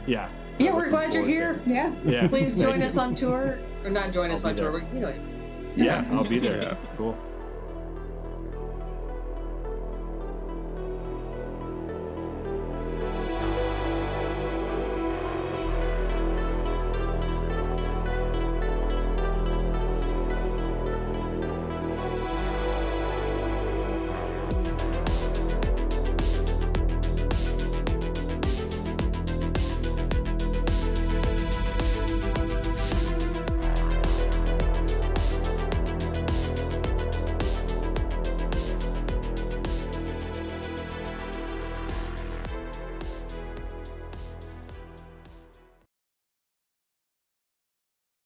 yeah, we're glad you're here. Yeah. Please join us on tour, or not join us on tour, but Yeah, I'll be there. Cool.